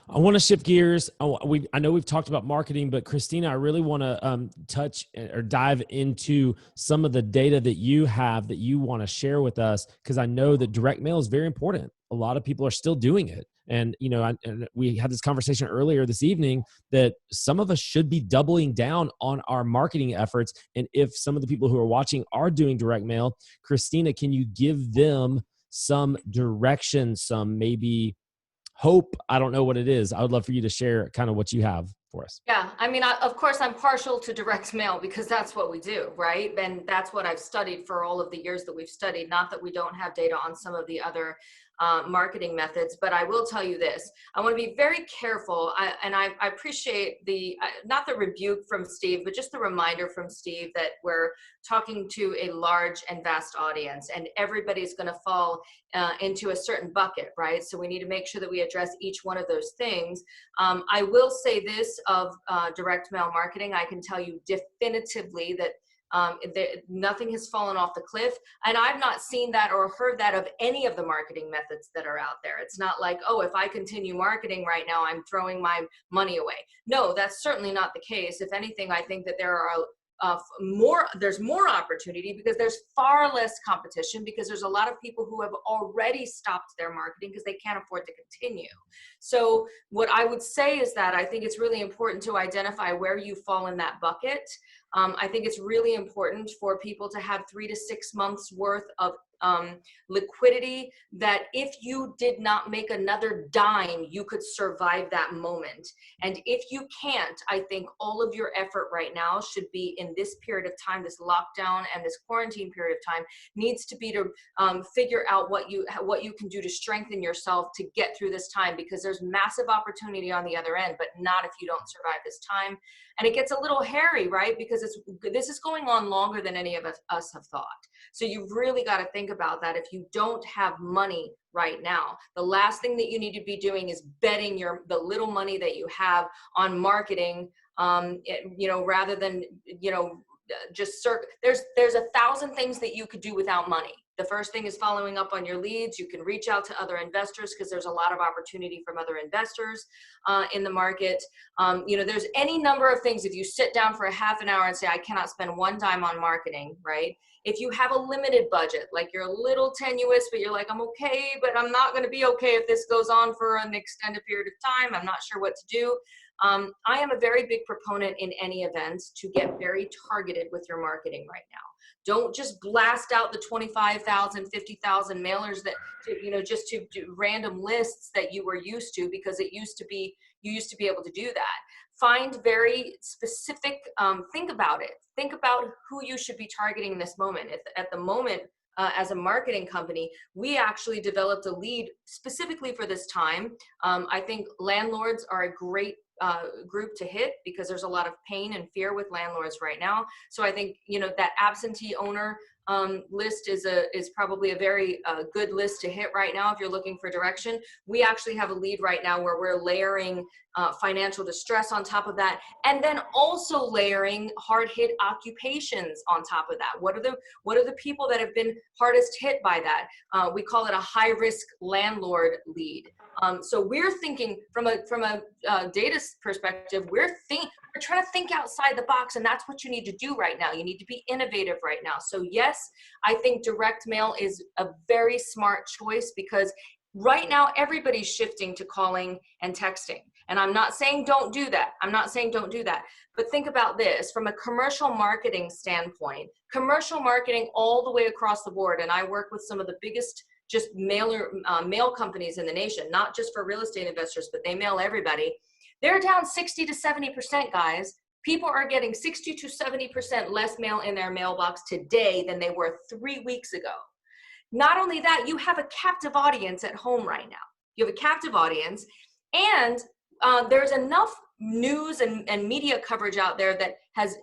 I want to shift gears. I know we've talked about marketing, but Christina, I really want to touch or dive into some of the data that you have that you want to share with us, because I know that direct mail is very important. A lot of people are still doing it. And, you know, and we had this conversation earlier this evening that some of us should be doubling down on our marketing efforts. And if some of the people who are watching are doing direct mail, Christina, can you give them some direction, some maybe hope? I don't know what it is. I would love for you to share kind of what you have for us. Yeah, I mean, of course, I'm partial to direct mail because that's what we do, right? And that's what I've studied for all of the years that we've studied. Not that we don't have data on some of the other marketing methods, but I will tell you this. I want to be very careful, and I appreciate not the rebuke from Steve, but just the reminder from Steve that we're talking to a large and vast audience, and everybody's going to fall into a certain bucket, right? So we need to make sure that we address each one of those things. I will say this of direct mail marketing. I can tell you definitively that nothing has fallen off the cliff, and I've not seen that or heard that of any of the marketing methods that are out there. It's not like, oh, if I continue marketing right now, I'm throwing my money away. No, that's certainly not the case. If anything, I think that there's more opportunity because there's far less competition, because there's a lot of people who have already stopped their marketing because they can't afford to continue. So what I would say is that I think it's really important to identify where you fall in that bucket. I think it's really important for people to have 3 to 6 months worth of liquidity, that if you did not make another dime, you could survive that moment. And if you can't, I think all of your effort right now should be in this period of time, this lockdown and this quarantine period of time needs to be to figure out what you can do to strengthen yourself to get through this time, because there's massive opportunity on the other end, but not if you don't survive this time. And it gets a little hairy, right? Because this is going on longer than any of us have thought. So you've really got to think about that. If you don't have money right now, the last thing that you need to be doing is betting the little money that you have on marketing, rather than, there's 1,000 things that you could do without money. The first thing is following up on your leads. You can reach out to other investors because there's a lot of opportunity from other investors in the market. There's any number of things. If you sit down for a half an hour and say, I cannot spend one dime on marketing, right? If you have a limited budget, like you're a little tenuous, but you're like, I'm okay, but I'm not going to be okay if this goes on for an extended period of time. I'm not sure what to do. I am a very big proponent in any events to get very targeted with your marketing right now. Don't just blast out the 25,000, 50,000 mailers just to do random lists that you were used to, because you used to be able to do that. Find very specific, think about it. Think about who you should be targeting in this moment. At the moment, as a marketing company, we actually developed a lead specifically for this time. I think landlords are a great group to hit because there's a lot of pain and fear with landlords right now. So I think, that absentee owner list is probably a very good list to hit right now if you're looking for direction. We actually have a lead right now where we're layering financial distress on top of that, and then also layering hard hit occupations on top of that. What are the people that have been hardest hit by that? We call it a high risk landlord lead. So we're thinking from a data perspective, we're trying to think outside the box, and that's what you need to do right now. You need to be innovative right now. So yes, I think direct mail is a very smart choice, because Right now, everybody's shifting to calling and texting. And I'm not saying don't do that. I'm not saying don't do that. But think about this from a commercial marketing standpoint, commercial marketing all the way across the board. And I work with some of the biggest just mail companies in the nation, not just for real estate investors, but they mail everybody. They're down 60 to 70%, guys. People are getting 60 to 70% less mail in their mailbox today than they were 3 weeks ago. Not only that, you have a captive audience at home right now. You have a captive audience, and there's enough news and media coverage out there that has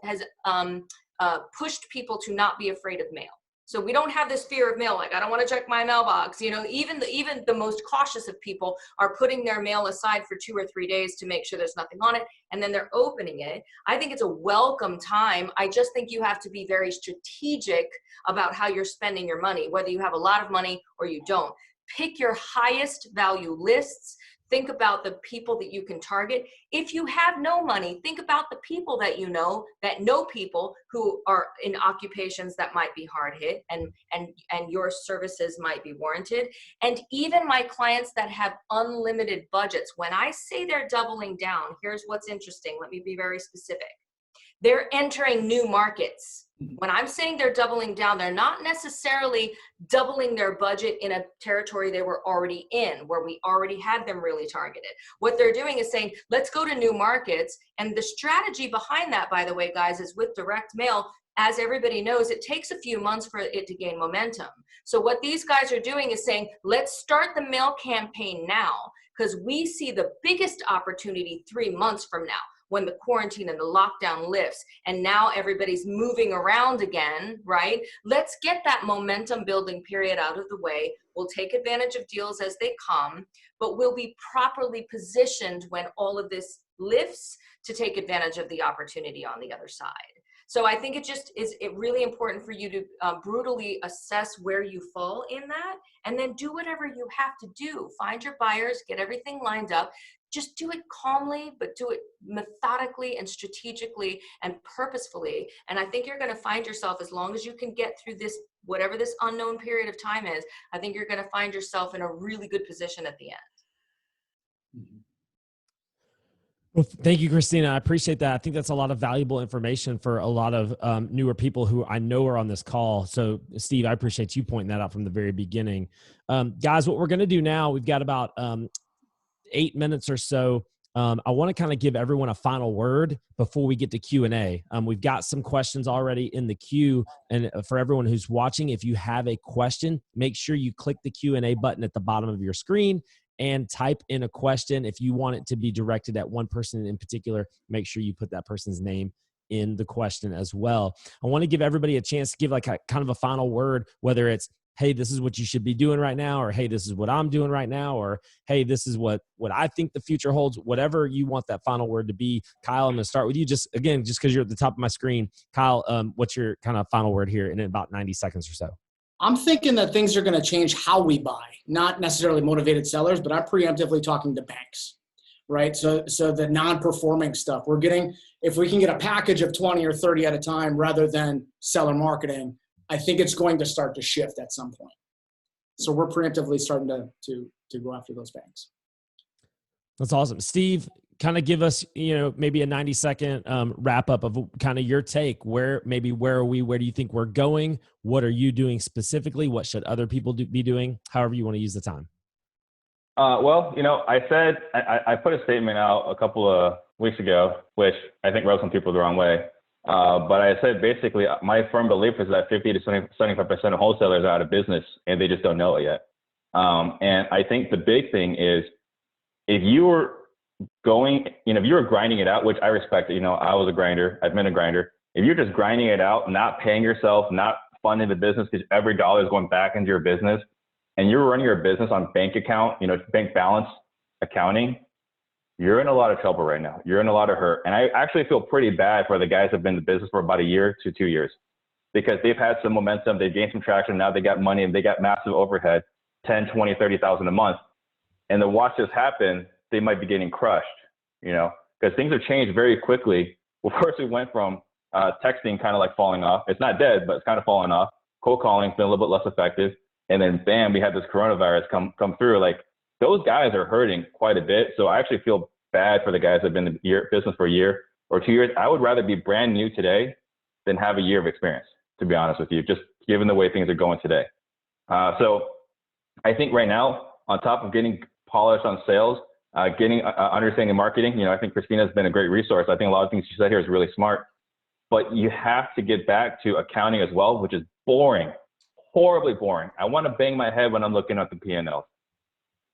pushed people to not be afraid of mail. So we don't have this fear of mail, like I don't want to check my mailbox. You know, even the most cautious of people are putting their mail aside for 2 or 3 days to make sure there's nothing on it, and then they're opening it. I think it's a welcome time. I just think you have to be very strategic about how you're spending your money, whether you have a lot of money or you don't. Pick your highest value lists. Think about the people that you can target. If you have no money, think about the people that you know that know people who are in occupations that might be hard hit, and your services might be warranted. And even my clients that have unlimited budgets, when I say they're doubling down, here's what's interesting. Let me be very specific. They're entering new markets. When I'm saying they're doubling down, they're not necessarily doubling their budget in a territory they were already in, where we already had them really targeted. What they're doing is saying, let's go to new markets. And the strategy behind that, by the way, guys, is with direct mail. As everybody knows, it takes a few months for it to gain momentum. So what these guys are doing is saying, let's start the mail campaign now, because we see the biggest opportunity 3 months from now, when the quarantine and the lockdown lifts and now everybody's moving around again, right? Let's get that momentum building period out of the way. We'll take advantage of deals as they come, but we'll be properly positioned when all of this lifts to take advantage of the opportunity on the other side. So I think it just is really important for you to brutally assess where you fall in that, and then do whatever you have to do. Find your buyers, get everything lined up. Just do it calmly, but do it methodically and strategically and purposefully. And I think you're going to find yourself, as long as you can get through this, whatever this unknown period of time is, I think you're going to find yourself in a really good position at the end. Well, thank you, Christina. I appreciate that. I think that's a lot of valuable information for a lot of newer people who I know are on this call. So, Steve, I appreciate you pointing that out from the very beginning. Guys, what we're going to do now, we've got about 8 minutes or so. I want to kind of give everyone a final word before we get to Q&A. We've got some questions already in the queue. And for everyone who's watching, if you have a question, make sure you click the Q&A button at the bottom of your screen and type in a question. If you want it to be directed at one person in particular, make sure you put that person's name in the question as well. I want to give everybody a chance to give like a kind of a final word, whether it's, hey, this is what you should be doing right now, or hey, this is what I'm doing right now, or hey, this is what I think the future holds. Whatever you want that final word to be. Kyle, I'm going to start with you. Just because you're at the top of my screen. Kyle, what's your kind of final word here in about 90 seconds or so? I'm thinking that things are going to change how we buy, not necessarily motivated sellers, but I'm preemptively talking to banks, right? So the non-performing stuff we're getting, if we can get a package of 20 or 30 at a time rather than seller marketing, I think it's going to start to shift at some point. So we're preemptively starting to go after those banks. That's awesome. Steve, kind of give us, maybe a 90-second wrap up of kind of your take. Where are we? Where do you think we're going? What are you doing specifically? What should other people be doing? However you want to use the time. Well, I said, I put a statement out a couple of weeks ago, which I think rubbed some people the wrong way. But I said, basically, my firm belief is that 50 to 75% of wholesalers are out of business and they just don't know it yet. And I think the big thing is, if you were if you were grinding it out, which I respect, I was a grinder, I've been a grinder. If you're just grinding it out, not paying yourself, not funding the business because every dollar is going back into your business, and you're running your business on bank account, bank balance accounting, you're in a lot of trouble right now. You're in a lot of hurt. And I actually feel pretty bad for the guys that have been in the business for about a year to 2 years, because they've had some momentum, they've gained some traction, now they got money and they got massive overhead, 10, 20, 30,000 a month. And to watch this happen, they might be getting crushed, because things have changed very quickly. Well, first we went from texting kind of like falling off. It's not dead, but it's kind of falling off. Cold calling's been a little bit less effective. And then bam, we had this coronavirus come through. Like, those guys are hurting quite a bit. So I actually feel bad for the guys that have been in the business for a year or 2 years. I would rather be brand new today than have a year of experience, to be honest with you, just given the way things are going today. So I think right now, on top of getting polished on sales, getting understanding marketing, I think Christina's been a great resource. I think a lot of things she said here is really smart, but you have to get back to accounting as well, which is boring, horribly boring. I want to bang my head when I'm looking at the P&Ls,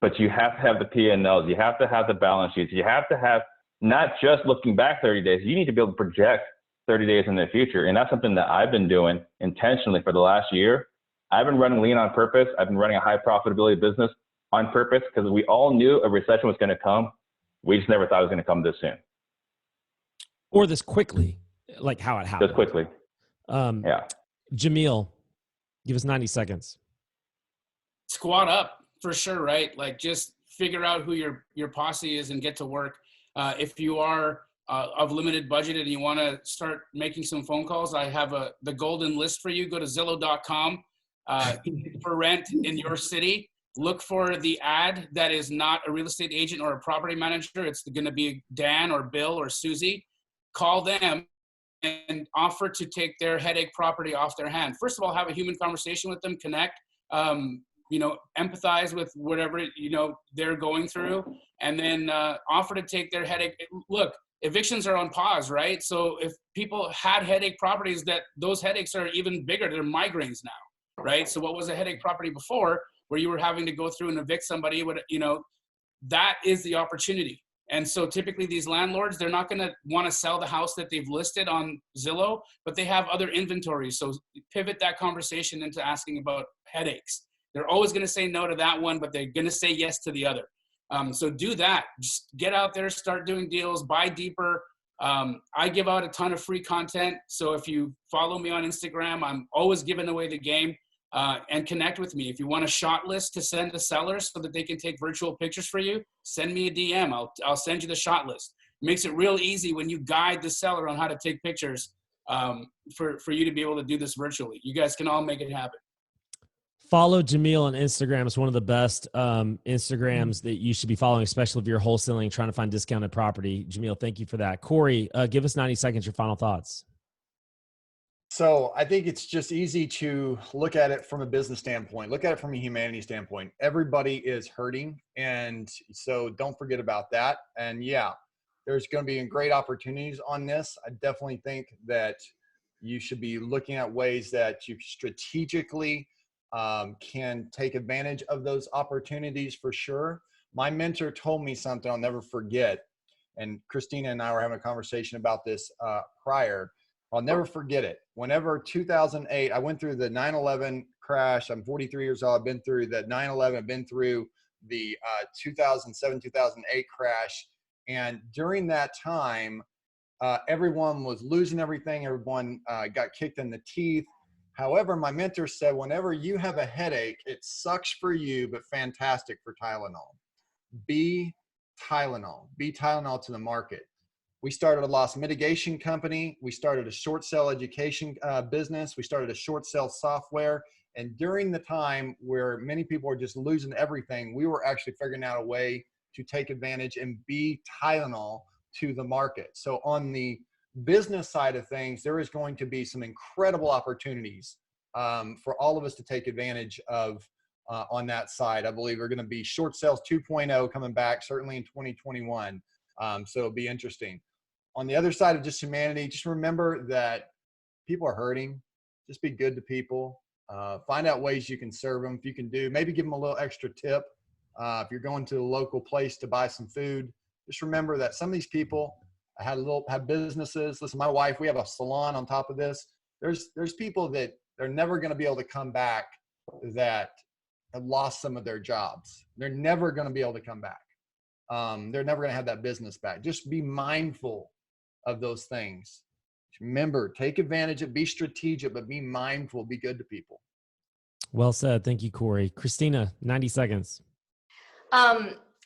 but you have to have the P&Ls. You have to have the balance sheets. You have to have not just looking back 30 days. You need to be able to project 30 days in the future. And that's something that I've been doing intentionally for the last year. I've been running lean on purpose. I've been running a high profitability business on purpose because we all knew a recession was going to come. We just never thought it was going to come this soon. Or this quickly, like how it happened. Just quickly. Yeah. Jamil, give us 90 seconds. Squat up for sure, right? Like, just figure out who your posse is and get to work. If you are of limited budget and you want to start making some phone calls, I have the golden list for you. Go to Zillow.com for rent in your city. Look for the ad that is not a real estate agent or a property manager. It's going to be Dan or Bill or Susie. Call them and offer to take their headache property off their hand. First of all, have a human conversation with them, connect, empathize with whatever, they're going through, and then offer to take their headache. Look, evictions are on pause, right? So if people had headache properties, those headaches are even bigger. They're migraines now, right? So what was a headache property before, where you were having to go through and evict somebody, that is the opportunity. And so typically these landlords, they're not going to want to sell the house that they've listed on Zillow, but they have other inventories. So pivot that conversation into asking about headaches. They're always going to say no to that one, but they're going to say yes to the other. So do that. Just get out there, start doing deals, buy deeper. I give out a ton of free content. So if you follow me on Instagram, I'm always giving away the game. And connect with me. If you want a shot list to send the sellers so that they can take virtual pictures for you, send me a DM. I'll send you the shot list. It makes it real easy when you guide the seller on how to take pictures for you to be able to do this virtually. You guys can all make it happen. Follow Jamil on Instagram. It's one of the best Instagrams that you should be following, especially if you're wholesaling, trying to find discounted property. Jamil, thank you for that. Corey, give us 90 seconds, your final thoughts. So I think it's just easy to look at it from a business standpoint, look at it from a humanity standpoint. Everybody is hurting. And so don't forget about that. And yeah, there's going to be great opportunities on this. I definitely think that you should be looking at ways that you strategically can take advantage of those opportunities for sure. My mentor told me something I'll never forget. And Christina and I were having a conversation about this prior. I'll never forget it. Whenever 2008, I went through the 9/11 crash. I'm 43 years old. I've been through the 9/11. I've been through the 2007, 2008 crash. And during that time, everyone was losing everything. Everyone got kicked in the teeth. However, my mentor said, whenever you have a headache, it sucks for you, but fantastic for Tylenol. Be Tylenol. Be Tylenol to the market. We started a loss mitigation company. We started a short sale education business. We started a short sale software. And during the time where many people were just losing everything, we were actually figuring out a way to take advantage and be Tylenol to the market. So on the business side of things, there is going to be some incredible opportunities for all of us to take advantage of on that side. I believe we're going to be short sales 2.0 coming back, certainly in 2021. So it'll be interesting. On the other side of just humanity, just remember that people are hurting. Just be good to people. Find out ways you can serve them. If you can maybe give them a little extra tip. If you're going to a local place to buy some food, just remember that some of these people have businesses. Listen, my wife, we have a salon on top of this. There's people that they're never going to be able to come back that have lost some of their jobs. They're never going to be able to come back. They're never going to have that business back. Just be mindful of those things. Remember, take advantage of, be strategic, but be mindful, be good to people. Well said. Thank you, Corey. Christina, 90 seconds.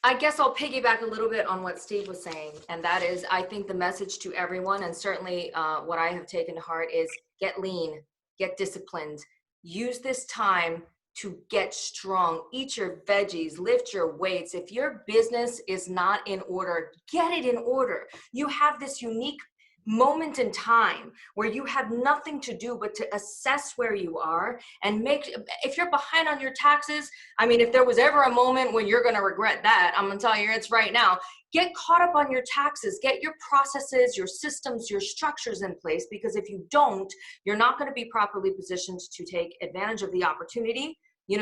I guess I'll piggyback a little bit on what Steve was saying. And that is, I think the message to everyone, and certainly what I have taken to heart, is get lean, get disciplined, use this time to get strong. Eat your veggies, lift your weights. If your business is not in order, get it in order. You have this unique moment in time where you have nothing to do but to assess where you are and if you're behind on your taxes, I mean, if there was ever a moment when you're going to regret that, I'm going to tell you it's right now. Get caught up on your taxes, get your processes, your systems, your structures in place, because if you don't, you're not going to be properly positioned to take advantage of the opportunity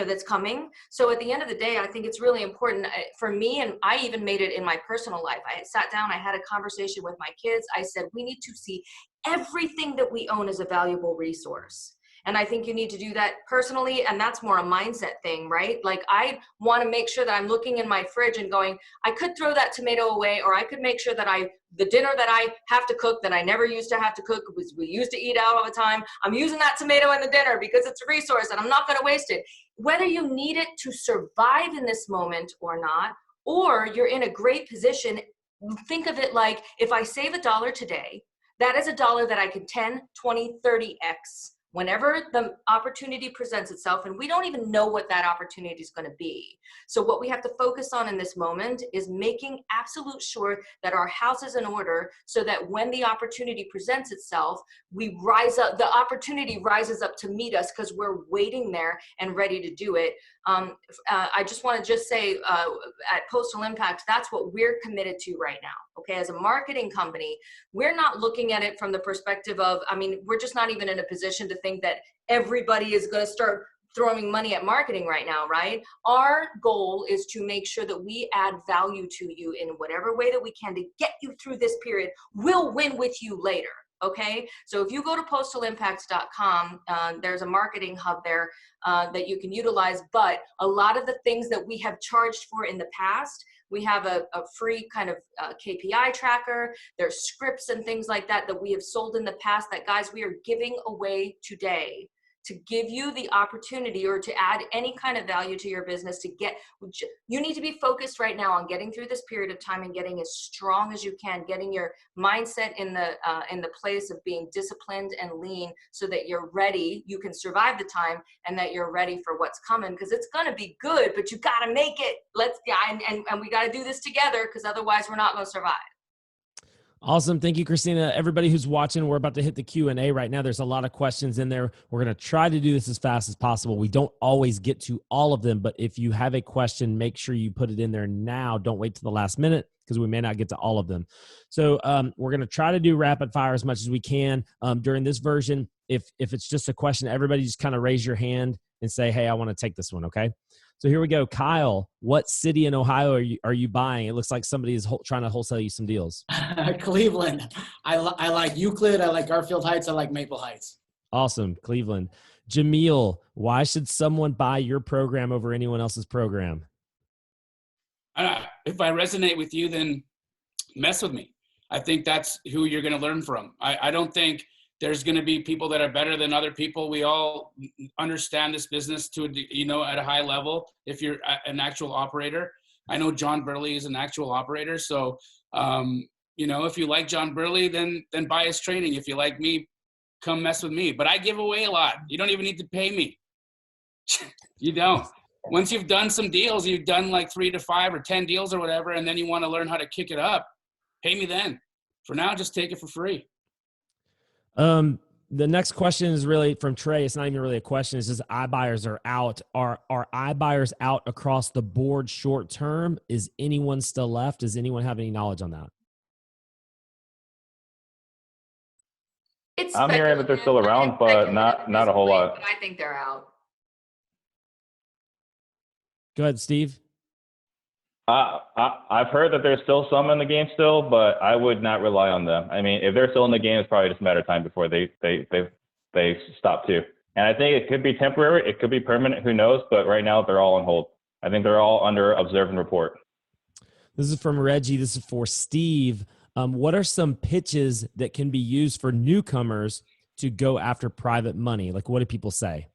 that's coming. So at the end of the day, I think it's really important for me, and I even made it in my personal life. I sat down, I had a conversation with my kids. I said, we need to see everything that we own as a valuable resource. And I think you need to do that personally. And that's more a mindset thing, right? Like, I want to make sure that I'm looking in my fridge and going, I could throw that tomato away, or I could make sure that the dinner that I have to cook that I never used to have to cook, was we used to eat out all the time, I'm using that tomato in the dinner because it's a resource and I'm not going to waste it. Whether you need it to survive in this moment or not, or you're in a great position, think of it like, if I save $1 today, that is $1 that I can 10, 20, 30x whenever the opportunity presents itself, and we don't even know what that opportunity is going to be. So what we have to focus on in this moment is making absolute sure that our house is in order, so that when the opportunity presents itself, we rise up, the opportunity rises up to meet us because we're waiting there and ready to do it. I just want to say at Postal Impact, that's what we're committed to right now. Okay, as a marketing company, we're not looking at it from the perspective of, I mean, we're just not even in a position to think that everybody is going to start throwing money at marketing right now, right? Our goal is to make sure that we add value to you in whatever way that we can to get you through this period. We'll win with you later. Okay, so if you go to postalimpacts.com, there's a marketing hub there that you can utilize. But a lot of the things that we have charged for in the past, we have a free kind of KPI tracker. There's scripts and things like that that we have sold in the past that, guys, we are giving away today to give you the opportunity, or to add any kind of value to your business. You need to be focused right now on getting through this period of time and getting as strong as you can, getting your mindset in the place of being disciplined and lean, so that you're ready, you can survive the time, and that you're ready for what's coming, because it's going to be good, but you got to make it. And we got to do this together, because otherwise we're not going to survive. Awesome. Thank you, Christina. Everybody who's watching, we're about to hit the Q&A right now. There's a lot of questions in there. We're going to try to do this as fast as possible. We don't always get to all of them, but if you have a question, make sure you put it in there now. Don't wait to the last minute, because we may not get to all of them. So we're going to try to do rapid fire as much as we can during this version. If it's just a question, everybody just kind of raise your hand and say, hey, I want to take this one, okay? So here we go. Kyle, what city in Ohio are you buying? It looks like somebody is trying to wholesale you some deals. Cleveland. I like Euclid. I like Garfield Heights. I like Maple Heights. Awesome. Cleveland. Jamil, why should someone buy your program over anyone else's program? If I resonate with you, then mess with me. I think that's who you're going to learn from. I don't think there's going to be people that are better than other people. We all understand this business at a high level. If you're an actual operator, I know John Burley is an actual operator. So, if you like John Burley, then buy his training. If you like me, come mess with me. But I give away a lot. You don't even need to pay me. You don't. Once you've done some deals, you've done like 3 to 5 or 10 deals or whatever, and then you want to learn how to kick it up, pay me then. For now, just take it for free. The next question is really from Trey. It's not even really a question. It's just iBuyers are out. Are iBuyers out across the board short term? Is anyone still left? Does anyone have any knowledge on that? I'm hearing that they're still around, but not a whole lot. I think they're out. Go ahead, Steve. I've heard that there's still some in the game still, but I would not rely on them. I mean, if they're still in the game, it's probably just a matter of time before they stop too. And I think it could be temporary, it could be permanent, who knows? But right now they're all on hold. I think they're all under observe and report. This is from Reggie. This is for Steve. What are some pitches that can be used for newcomers to go after private money? Like, what do people say?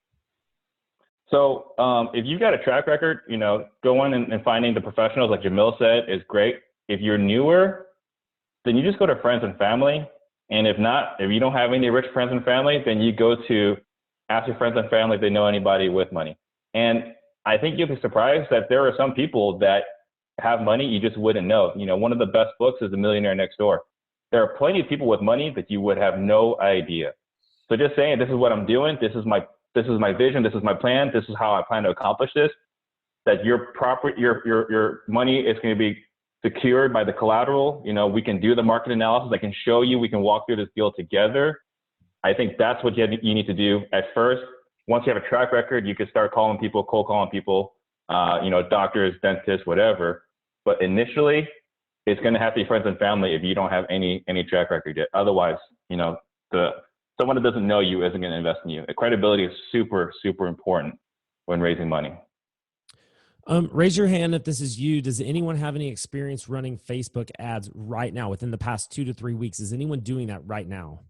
So if you've got a track record, going and finding the professionals, like Jamil said, is great. If you're newer, then you just go to friends and family. And if you don't have any rich friends and family, then you go to ask your friends and family if they know anybody with money. And I think you'll be surprised that there are some people that have money you just wouldn't know. You know, one of the best books is The Millionaire Next Door. There are plenty of people with money that you would have no idea. So just saying, this is what I'm doing. This is my vision. This is my plan. This is how I plan to accomplish this. That your money is going to be secured by the collateral. You know, we can do the market analysis. I can show you. We can walk through this deal together. I think that's what you need to do at first. Once you have a track record, you can start calling people, cold calling people, you know, doctors, dentists, whatever. But initially, it's going to have to be friends and family if you don't have any track record yet. Otherwise, you know, someone that doesn't know you isn't going to invest in you. Credibility is super, super important when raising money. Raise your hand if this is you. Does anyone have any experience running Facebook ads right now within the past 2 to 3 weeks? Is anyone doing that right now?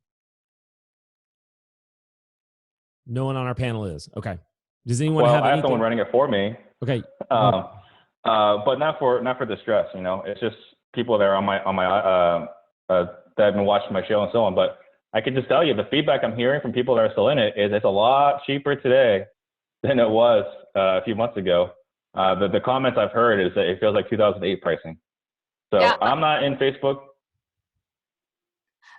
No one on our panel is. Okay. Does anyone have I have anything? someone running it for me. Okay. But not for the stress, you know. It's just people that are on my that have been watching my show and so on. But I can just tell you the feedback I'm hearing from people that are still in it is it's a lot cheaper today than it was a few months ago. The comments I've heard is that it feels like 2008 pricing. So yeah. I'm not in Facebook.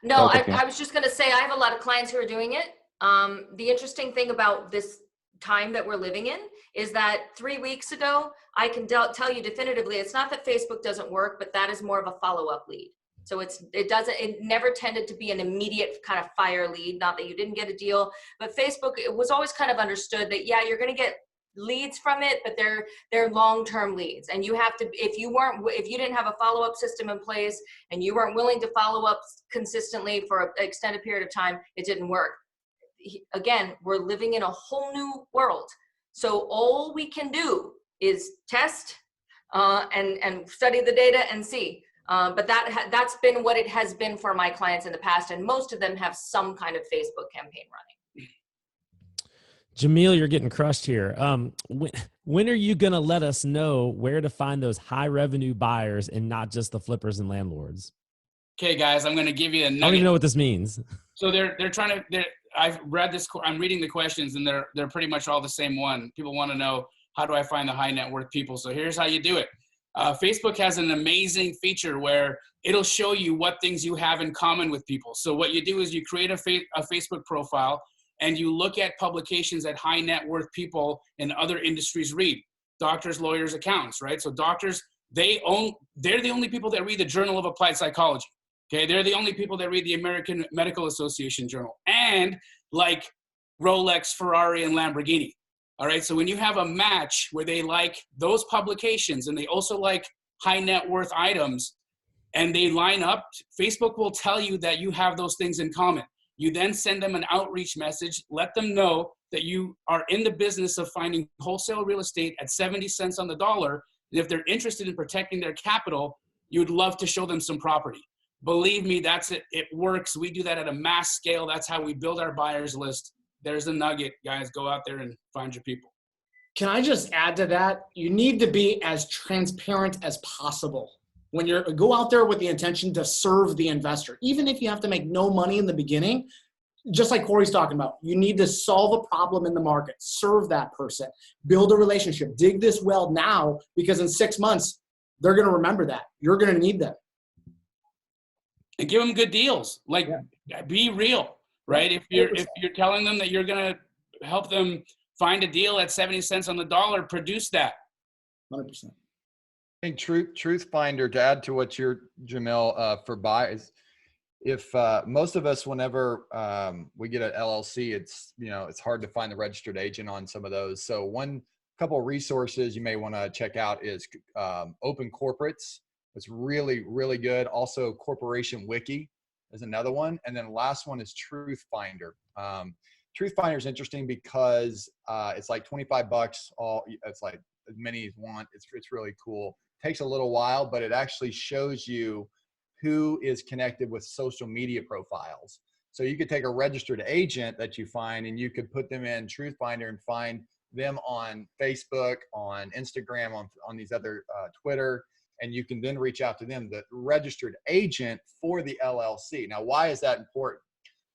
No, I was just going to say I have a lot of clients who are doing it. The interesting thing about this time that we're living in is that 3 weeks ago, I can tell you definitively, it's not that Facebook doesn't work, but that is more of a follow-up lead. So it never tended to be an immediate kind of fire lead, not that you didn't get a deal, but Facebook, it was always kind of understood that, yeah, you're going to get leads from it, but they're long-term leads. And you have to, if you didn't have a follow-up system in place and you weren't willing to follow up consistently for an extended period of time, it didn't work. Again, we're living in a whole new world. So all we can do is test and study the data and see. But that's been what it has been for my clients in the past. And most of them have some kind of Facebook campaign running. Jamil, you're getting crushed here. When are you going to let us know where to find those high revenue buyers and not just the flippers and landlords? Okay, guys, I'm going to give you a nugget. I don't even know what this means. So they're trying to, I've read this, I'm reading the questions and they're pretty much all the same one. People want to know, how do I find the high net worth people? So here's how you do it. Facebook has an amazing feature where it'll show you what things you have in common with people. So what you do is you create a Facebook profile and you look at publications that high net worth people in other industries read. Doctors, lawyers, accountants, right? So doctors, they're the only people that read the Journal of Applied Psychology. Okay, they're the only people that read the American Medical Association Journal and like Rolex, Ferrari, and Lamborghini. All right, so when you have a match where they like those publications and they also like high net worth items and they line up, Facebook will tell you that you have those things in common. You then send them an outreach message, let them know that you are in the business of finding wholesale real estate at 70 cents on the dollar. And if they're interested in protecting their capital, you would love to show them some property. Believe me, that's it. It works. We do that at a mass scale. That's how we build our buyers list. There's the nugget, guys. Go out there and find your people. Can I just add to that? You need to be as transparent as possible when go out there with the intention to serve the investor. Even if you have to make no money in the beginning, just like Corey's talking about, you need to solve a problem in the market, serve that person, build a relationship, dig this well now, because in 6 months, they're going to remember that. You're going to need them. And give them good deals. Like, be real, right? If you're telling them that you're going to help them find a deal at 70 cents on the dollar, produce that. 100%. I think Truth Finder, to add to what you're, Jamil, for buys, if most of us, whenever we get an LLC, it's hard to find the registered agent on some of those. So one couple of resources you may want to check out is Open Corporates. It's really, really good. Also, Corporation Wiki is another one. And then the last one is Truth Finder. Truth Finder is interesting because it's like $25. It's like as many as want. It's really cool. Takes a little while, but it actually shows you who is connected with social media profiles. So you could take a registered agent that you find and you could put them in Truth Finder and find them on Facebook, on Instagram, on these other Twitter. And you can then reach out to them, the registered agent for the LLC. Now, why is that important?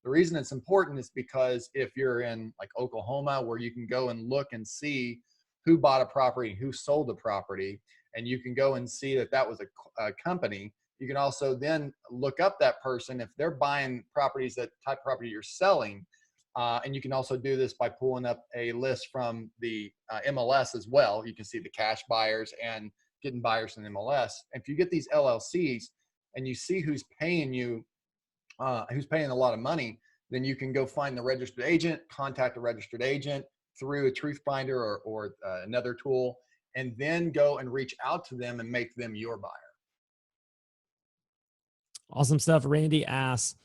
The reason it's important is because if you're in like Oklahoma, where you can go and look and see who bought a property, who sold the property, and you can go and see that that was a company. You can also then look up that person if they're buying properties, that type of property you're selling. And you can also do this by pulling up a list from the MLS as well. You can see the cash buyers and getting buyers in MLS. If you get these LLCs and you see who's paying you, who's paying a lot of money, then you can go find the registered agent, contact a registered agent through a truth finder or another tool, and then go and reach out to them and make them your buyer. Awesome stuff. Randy asks,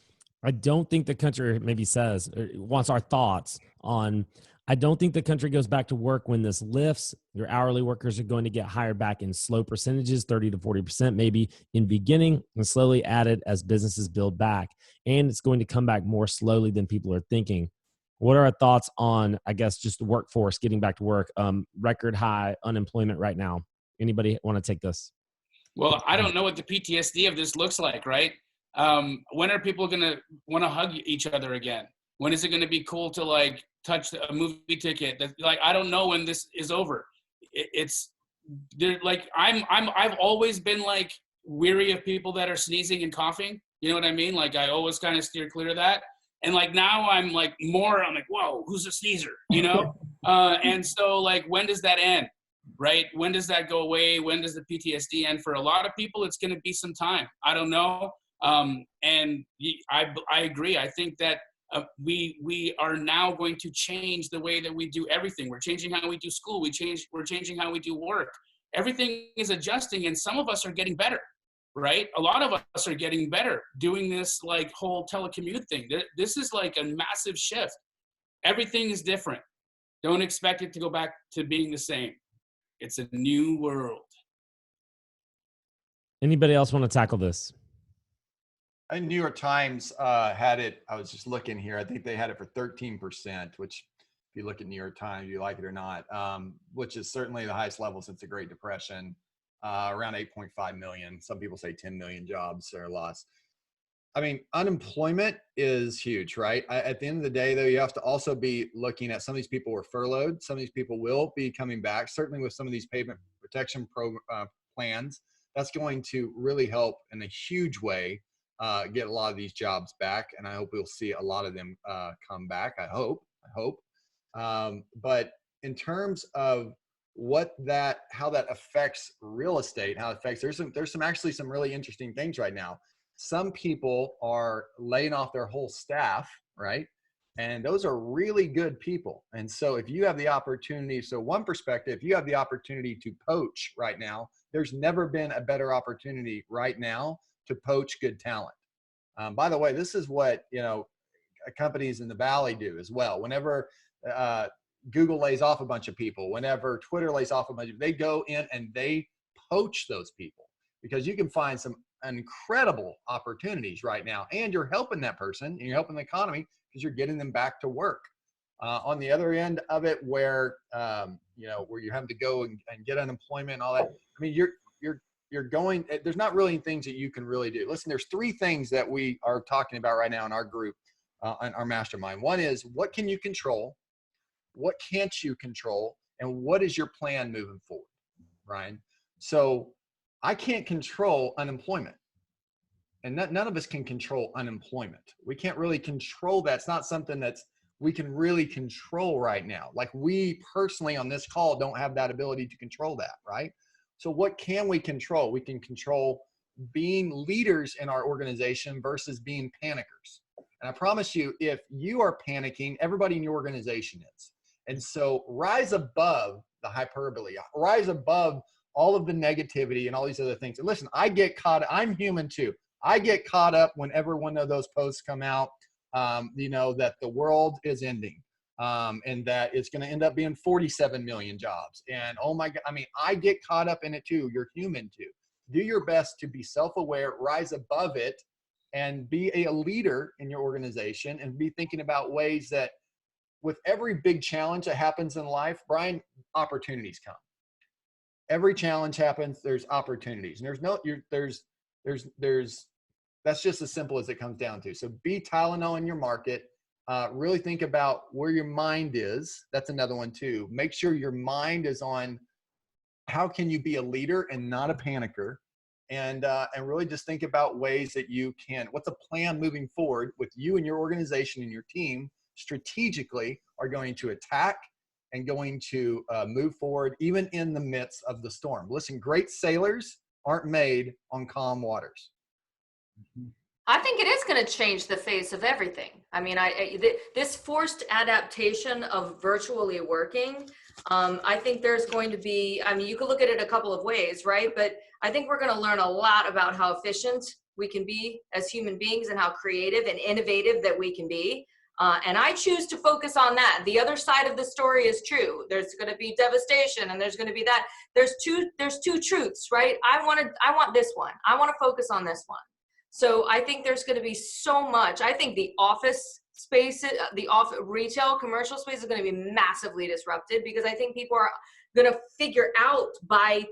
I don't think the country, maybe says, wants our thoughts on, I don't think the country goes back to work when this lifts. Your hourly workers are going to get hired back in slow percentages, 30 to 40%, maybe in beginning, and slowly added as businesses build back. And it's going to come back more slowly than people are thinking. What are our thoughts on, I guess, just the workforce getting back to work? Record high unemployment right now. Anybody want to take this? Well, I don't know what the PTSD of this looks like, right? When are people going to want to hug each other again? When is it going to be cool to like touch a movie ticket? Like, I don't know when this is over. It's there. Like, I've always been like weary of people that are sneezing and coughing. You know what I mean? Like, I always kind of steer clear of that. And like, now I'm like, I'm like, whoa, who's a sneezer? You know? And so like, when does that end? Right? When does that go away? When does the PTSD end? For a lot of people, it's going to be some time. I don't know. And I agree. I think that we are now going to change the way that we do everything. We're changing how we do school. We're changing how we do work. Everything is adjusting, and some of us are getting better, right? A lot of us are getting better doing this like whole telecommute thing. This is like a massive shift. Everything is different. Don't expect it to go back to being the same. It's a new world. Anybody else want to tackle this? And New York Times had it, I was just looking here, I think they had it for 13%, which if you look at New York Times, you like it or not, which is certainly the highest level since the Great Depression, around 8.5 million. Some people say 10 million jobs are lost. I mean, unemployment is huge, right? At the end of the day, though, you have to also be looking at some of these people were furloughed. Some of these people will be coming back, certainly with some of these payment protection plans. That's going to really help in a huge way get a lot of these jobs back. And I hope we'll see a lot of them come back. I hope. But in terms of how that affects real estate, how it affects, there's actually some really interesting things right now. Some people are laying off their whole staff, right? And those are really good people. And so if you have the opportunity, so one perspective, you have the opportunity to poach right now. There's never been a better opportunity right now to poach good talent. By the way, this is what, companies in the Valley do as well. Whenever Google lays off a bunch of people, whenever Twitter lays off a bunch of people, they go in and they poach those people, because you can find some incredible opportunities right now, and you're helping that person and you're helping the economy because you're getting them back to work. On the other end of it, where where you're having to go and get unemployment and all that, I mean, you're going, there's not really things that you can really do. Listen, there's three things that we are talking about right now in our group, in our mastermind. One is, what can you control? What can't you control? And what is your plan moving forward, Ryan? So I can't control unemployment, and none of us can control unemployment. We can't really control that. It's not something that's we can really control right now. Like, we personally on this call don't have that ability to control that, right? So what can we control? We can control being leaders in our organization versus being panickers. And I promise you, if you are panicking, everybody in your organization is. And so rise above the hyperbole, rise above all of the negativity and all these other things. And listen, I'm human too. I get caught up whenever one of those posts come out, that the world is ending, and that it's going to end up being 47 million jobs. And oh my God, I mean, I get caught up in it too. You're human too. Do your best to be self-aware, rise above it, and be a leader in your organization, and be thinking about ways that with every big challenge that happens in life, Brian, opportunities come. Every challenge happens, there's opportunities. And that's just as simple as it comes down to. So be Tylenol in your market, Really think about where your mind is. That's another one too. Make sure your mind is on how can you be a leader and not a panicker, and really just think about ways that you can. What's a plan moving forward with you and your organization and your team strategically are going to attack and going to move forward even in the midst of the storm. Listen, great sailors aren't made on calm waters. I think it is going to change the face of everything. I mean, this forced adaptation of virtually working, I think there's going to be, I mean, you could look at it a couple of ways, right? But I think we're going to learn a lot about how efficient we can be as human beings and how creative and innovative that we can be. And I choose to focus on that. The other side of the story is true. There's going to be devastation, and there's going to be that. There's two truths, right? I want this one. I want to focus on this one. So I think there's going to be so much. I think the office space, retail, commercial space is going to be massively disrupted, because I think people are going to figure out by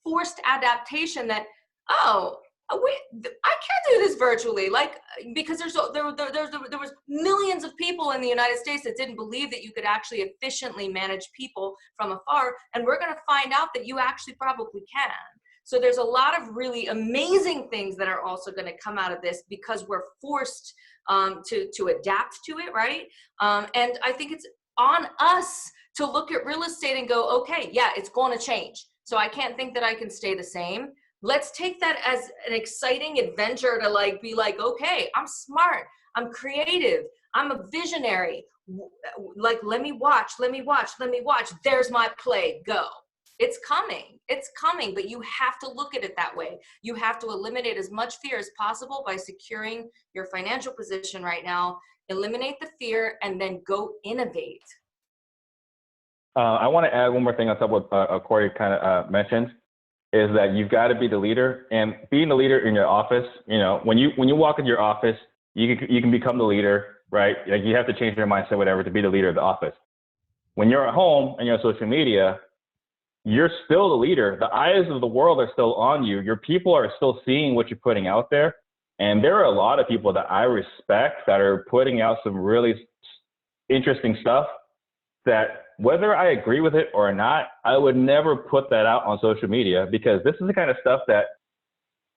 forced adaptation that, oh, I can't do this virtually, like, because there was millions of people in the United States that didn't believe that you could actually efficiently manage people from afar, and we're going to find out that you actually probably can. So there's a lot of really amazing things that are also going to come out of this, because we're forced to adapt to it, right? And I think it's on us to look at real estate and go, okay, yeah, it's going to change. So I can't think that I can stay the same. Let's take that as an exciting adventure to be like, okay, I'm smart, I'm creative, I'm a visionary. Like, let me watch. There's my play, go. It's coming, but you have to look at it that way. You have to eliminate as much fear as possible by securing your financial position right now, eliminate the fear, and then go innovate. I want to add one more thing on top of what Corey kind of mentioned, is that you've got to be the leader. And being the leader in your office, when you walk into your office, you can become the leader, right? Like, you have to change your mindset, whatever, to be the leader of the office. When you're at home and you're on social media, you're still the leader. The eyes of the world are still on you. Your people are still seeing what you're putting out there. And there are a lot of people that I respect that are putting out some really interesting stuff that, whether I agree with it or not, I would never put that out on social media, because this is the kind of stuff that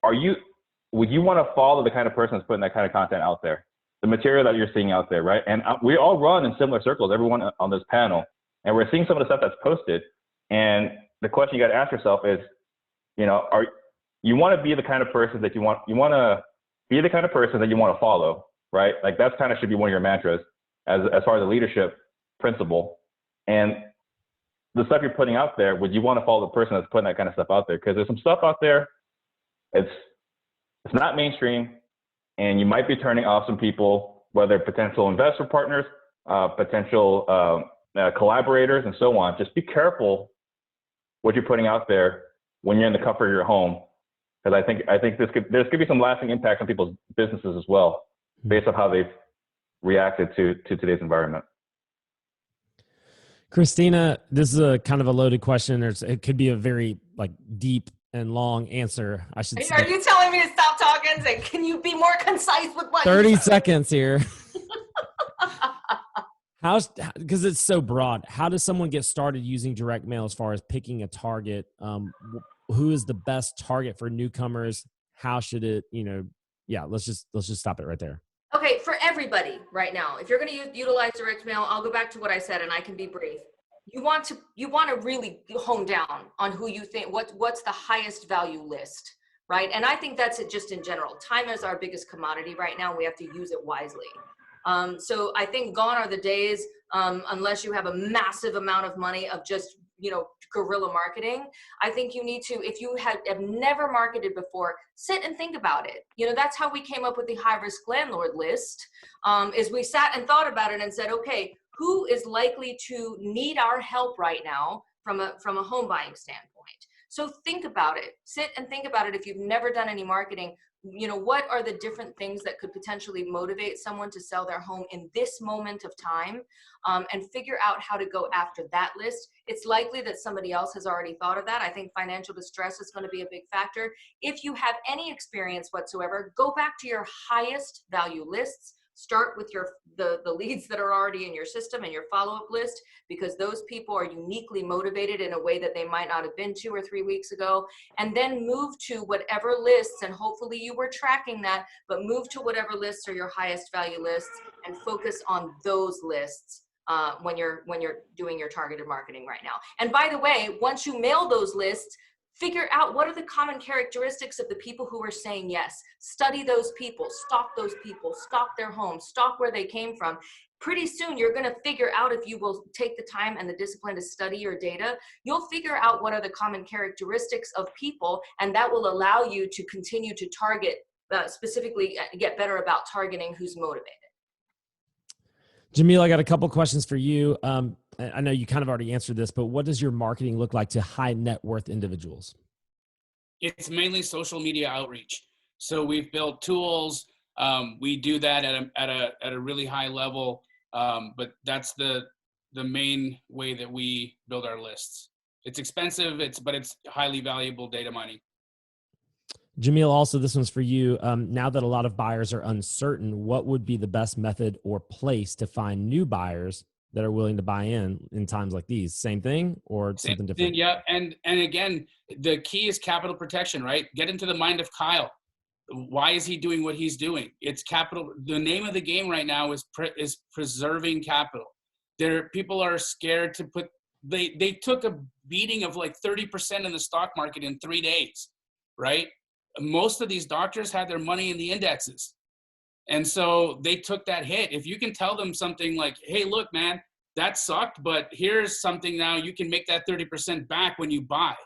would you want to follow the kind of person that's putting that kind of content out there, the material that you're seeing out there, right? And we all run in similar circles, everyone on this panel, and we're seeing some of the stuff that's posted. And the question you got to ask yourself is, you want to be the kind of person that you want to be the kind of person that you want to follow, right? Like, that's kind of should be one of your mantras as far as the leadership principle. And the stuff you're putting out there, would you want to follow the person that's putting that kind of stuff out there? Because there's some stuff out there, it's not mainstream, and you might be turning off some people, whether potential investor partners, potential collaborators, and so on. Just be careful what you're putting out there when you're in the comfort of your home, because I think there's could be some lasting impact on people's businesses as well, based on how they've reacted to today's environment. Christina, this is a kind of a loaded question. It could be a very deep and long answer, I should say. Are you telling me to stop talking? Say, can you be more concise with what 30 seconds here. Because it's so broad, how does someone get started using direct mail as far as picking a target? Who is the best target for newcomers? How should it, let's just stop it right there. Okay, for everybody right now, if you're going to utilize direct mail, I'll go back to what I said, and I can be brief. You want to really hone down on who you think, what's the highest value list, right? And I think that's it just in general. Time is our biggest commodity right now. We have to use it wisely. So I think gone are the days, unless you have a massive amount of money, of just, guerrilla marketing. I think you need to, if you have never marketed before, sit and think about it. That's how we came up with the high risk landlord list, is we sat and thought about it and said, okay, who is likely to need our help right now from a home buying standpoint? So think about it, sit and think about it. If you've never done any marketing, what are the different things that could potentially motivate someone to sell their home in this moment of time, and figure out how to go after that list. It's likely that somebody else has already thought of that. I think financial distress is going to be a big factor. If you have any experience whatsoever, go back to your highest value lists, Start with the leads that are already in your system and your follow-up list, because those people are uniquely motivated in a way that they might not have been 2 or 3 weeks ago. And then move to whatever lists, and hopefully you were tracking that, but move to whatever lists are your highest value lists and focus on those lists when you're doing your targeted marketing right now. And by the way, once you mail those lists, figure out what are the common characteristics of the people who are saying yes. Study those people, stalk their homes, stalk where they came from. Pretty soon you're going to figure out, if you will take the time and the discipline to study your data, you'll figure out what are the common characteristics of people, and that will allow you to continue to target, specifically get better about targeting who's motivated. Jamil, I got a couple questions for you. I know you kind of already answered this, but what does your marketing look like to high net worth individuals? It's mainly social media outreach. So we've built tools. We do that at a really high level, but that's the main way that we build our lists. It's expensive, but it's highly valuable data mining. Jamil, also this one's for you. Now that a lot of buyers are uncertain, what would be the best method or place to find new buyers that are willing to buy in times like these? Same thing or something different? Yeah, and again, the key is capital protection, right? Get into the mind of Kyle. Why is he doing what he's doing? It's capital. The name of the game right now is preserving capital. People are scared to put. They took a beating of like 30% in the stock market in 3 days, right? Most of these doctors had their money in the indexes. And so they took that hit. If you can tell them something like, hey, look, man, that sucked, but here's something now, you can make that 30% back when you buy.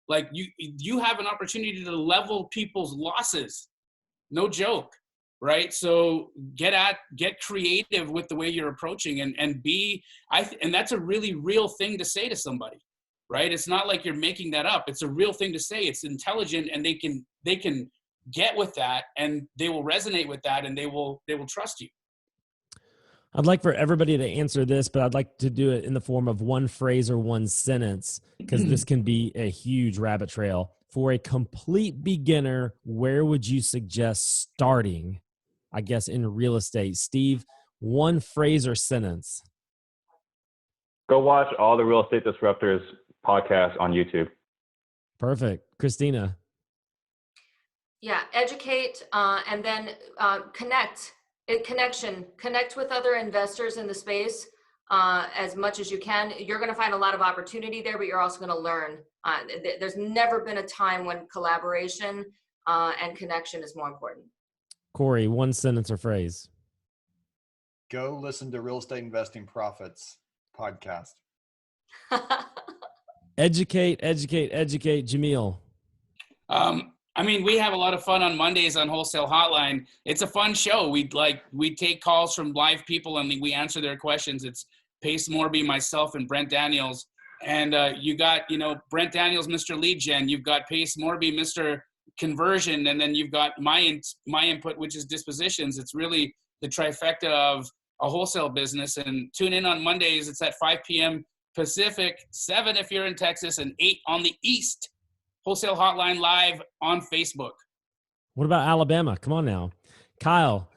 Like you have an opportunity to level people's losses. No joke, right? So get creative with the way you're approaching and that's a really real thing to say to somebody, right? It's not like you're making that up. It's a real thing to say. It's intelligent, and they can get with that, and they will resonate with that, and they will trust you. I'd like for everybody to answer this, but I'd like to do it in the form of one phrase or one sentence, because this can be a huge rabbit trail. For a complete beginner, where would you suggest starting, I guess, in real estate? Steve, one phrase or sentence. Go watch all the Real Estate Disruptors podcasts on YouTube. Perfect. Christina. Yeah, educate, and then connect with other investors in the space as much as you can. You're going to find a lot of opportunity there, but you're also going to learn. There's never been a time when collaboration and connection is more important. Corey, one sentence or phrase. Go listen to Real Estate Investing Profits podcast. Educate. Jamil. I mean, we have a lot of fun on Mondays on Wholesale Hotline. It's a fun show. We take calls from live people and we answer their questions. It's Pace Morby, myself, and Brent Daniels. And you got, Brent Daniels, Mr. Lead Gen. You've got Pace Morby, Mr. Conversion. And then you've got my input, which is dispositions. It's really the trifecta of a wholesale business. And tune in on Mondays. It's at 5 p.m. Pacific, 7 if you're in Texas, and 8 on the East. Wholesale Hotline live on Facebook. What about Alabama? Come on now. Kyle.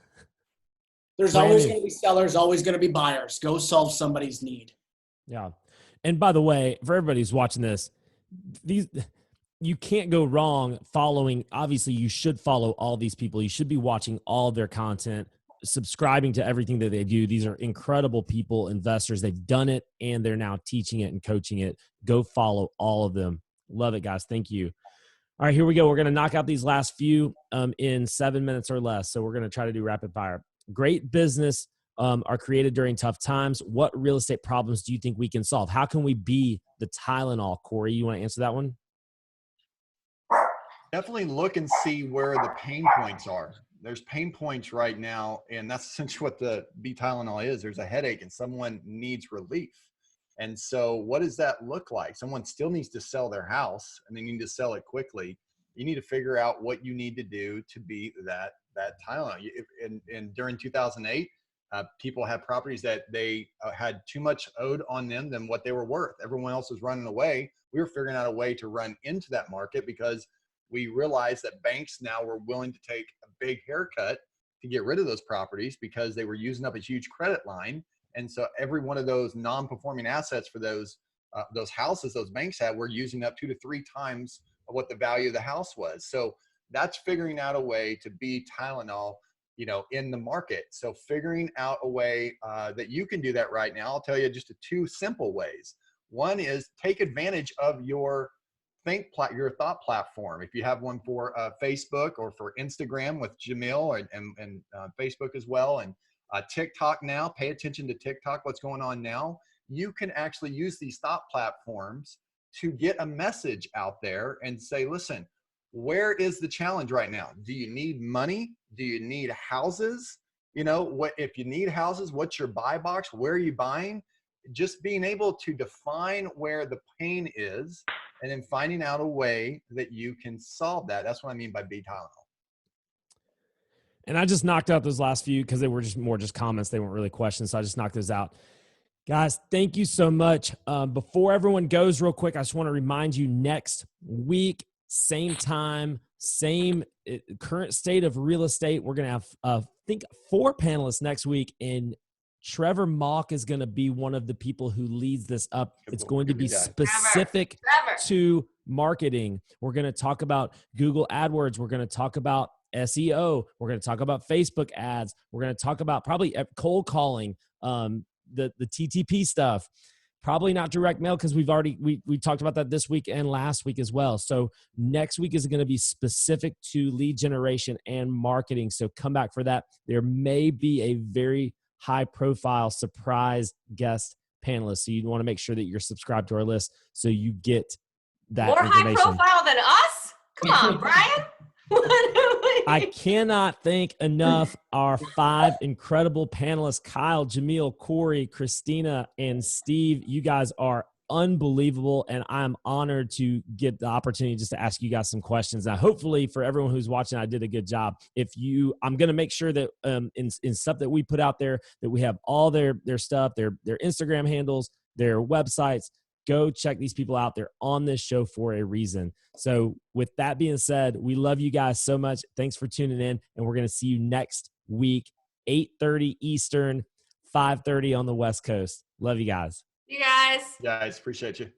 There's always going to be sellers, always going to be buyers. Go solve somebody's need. Yeah. And by the way, for everybody who's watching this, you can't go wrong following. Obviously, you should follow all these people. You should be watching all their content, subscribing to everything that they do. These are incredible people, investors. They've done it, and they're now teaching it and coaching it. Go follow all of them. Love it, guys. Thank you. All right, here we go. We're going to knock out these last few in 7 minutes or less. So we're going to try to do rapid fire. Great business are created during tough times. What real estate problems do you think we can solve? How can we be the Tylenol? Corey, you want to answer that one? Definitely look and see where the pain points are. There's pain points right now, and that's essentially what the B Tylenol is. There's a headache and someone needs relief. And so what does that look like? Someone still needs to sell their house and they need to sell it quickly. You need to figure out what you need to do to be that Tylenol. And during 2008, people had properties that they had too much owed on them than what they were worth. Everyone else was running away. We were figuring out a way to run into that market because we realized that banks now were willing to take a big haircut to get rid of those properties because they were using up a huge credit line. And so every one of those non-performing assets for those houses those banks had were using up 2 to 3 times of what the value of the house was. So that's figuring out a way to be Tylenol, in the market. So figuring out a way that you can do that right now. I'll tell you just 2 simple ways. One is take advantage of your thought platform. If you have one for Facebook or for Instagram with Jamil and Facebook as well, and TikTok now, pay attention to TikTok, what's going on now. You can actually use these thought platforms to get a message out there and say, listen, where is the challenge right now? Do you need money? Do you need houses? If you need houses, what's your buy box? Where are you buying? Just being able to define where the pain is and then finding out a way that you can solve that. That's what I mean by be Tylenol. And I just knocked out those last few because they were just comments. They weren't really questions. So I just knocked those out. Guys, thank you so much. Before everyone goes real quick, I just want to remind you next week, same time, same current state of real estate. We're going to have, I think, 4 panelists next week, and Trevor Malk is going to be one of the people who leads this up. It's going to be specific to marketing. We're going to talk about Google AdWords. We're going to talk about SEO. We're going to talk about Facebook ads. We're going to talk about probably cold calling, the TTP stuff. Probably not direct mail because we talked about that this week and last week as well. So next week is going to be specific to lead generation and marketing. So come back for that. There may be a very high profile surprise guest panelist. So you want to make sure that you're subscribed to our list so you get that more information. High profile than us? Come on, Brian. I cannot thank enough our 5 incredible panelists, Kyle, Jamil, Corey, Christina, and Steve. You guys are unbelievable, and I'm honored to get the opportunity just to ask you guys some questions. Now, hopefully for everyone who's watching, I did a good job. I'm going to make sure that in stuff that we put out there, that we have all their stuff, their Instagram handles, their websites. Go check these people out. They're on this show for a reason. So with that being said, we love you guys so much. Thanks for tuning in, and we're going to see you next week, 8:30 Eastern, 5:30 on the West Coast. Love you guys. You guys. Guys, appreciate you.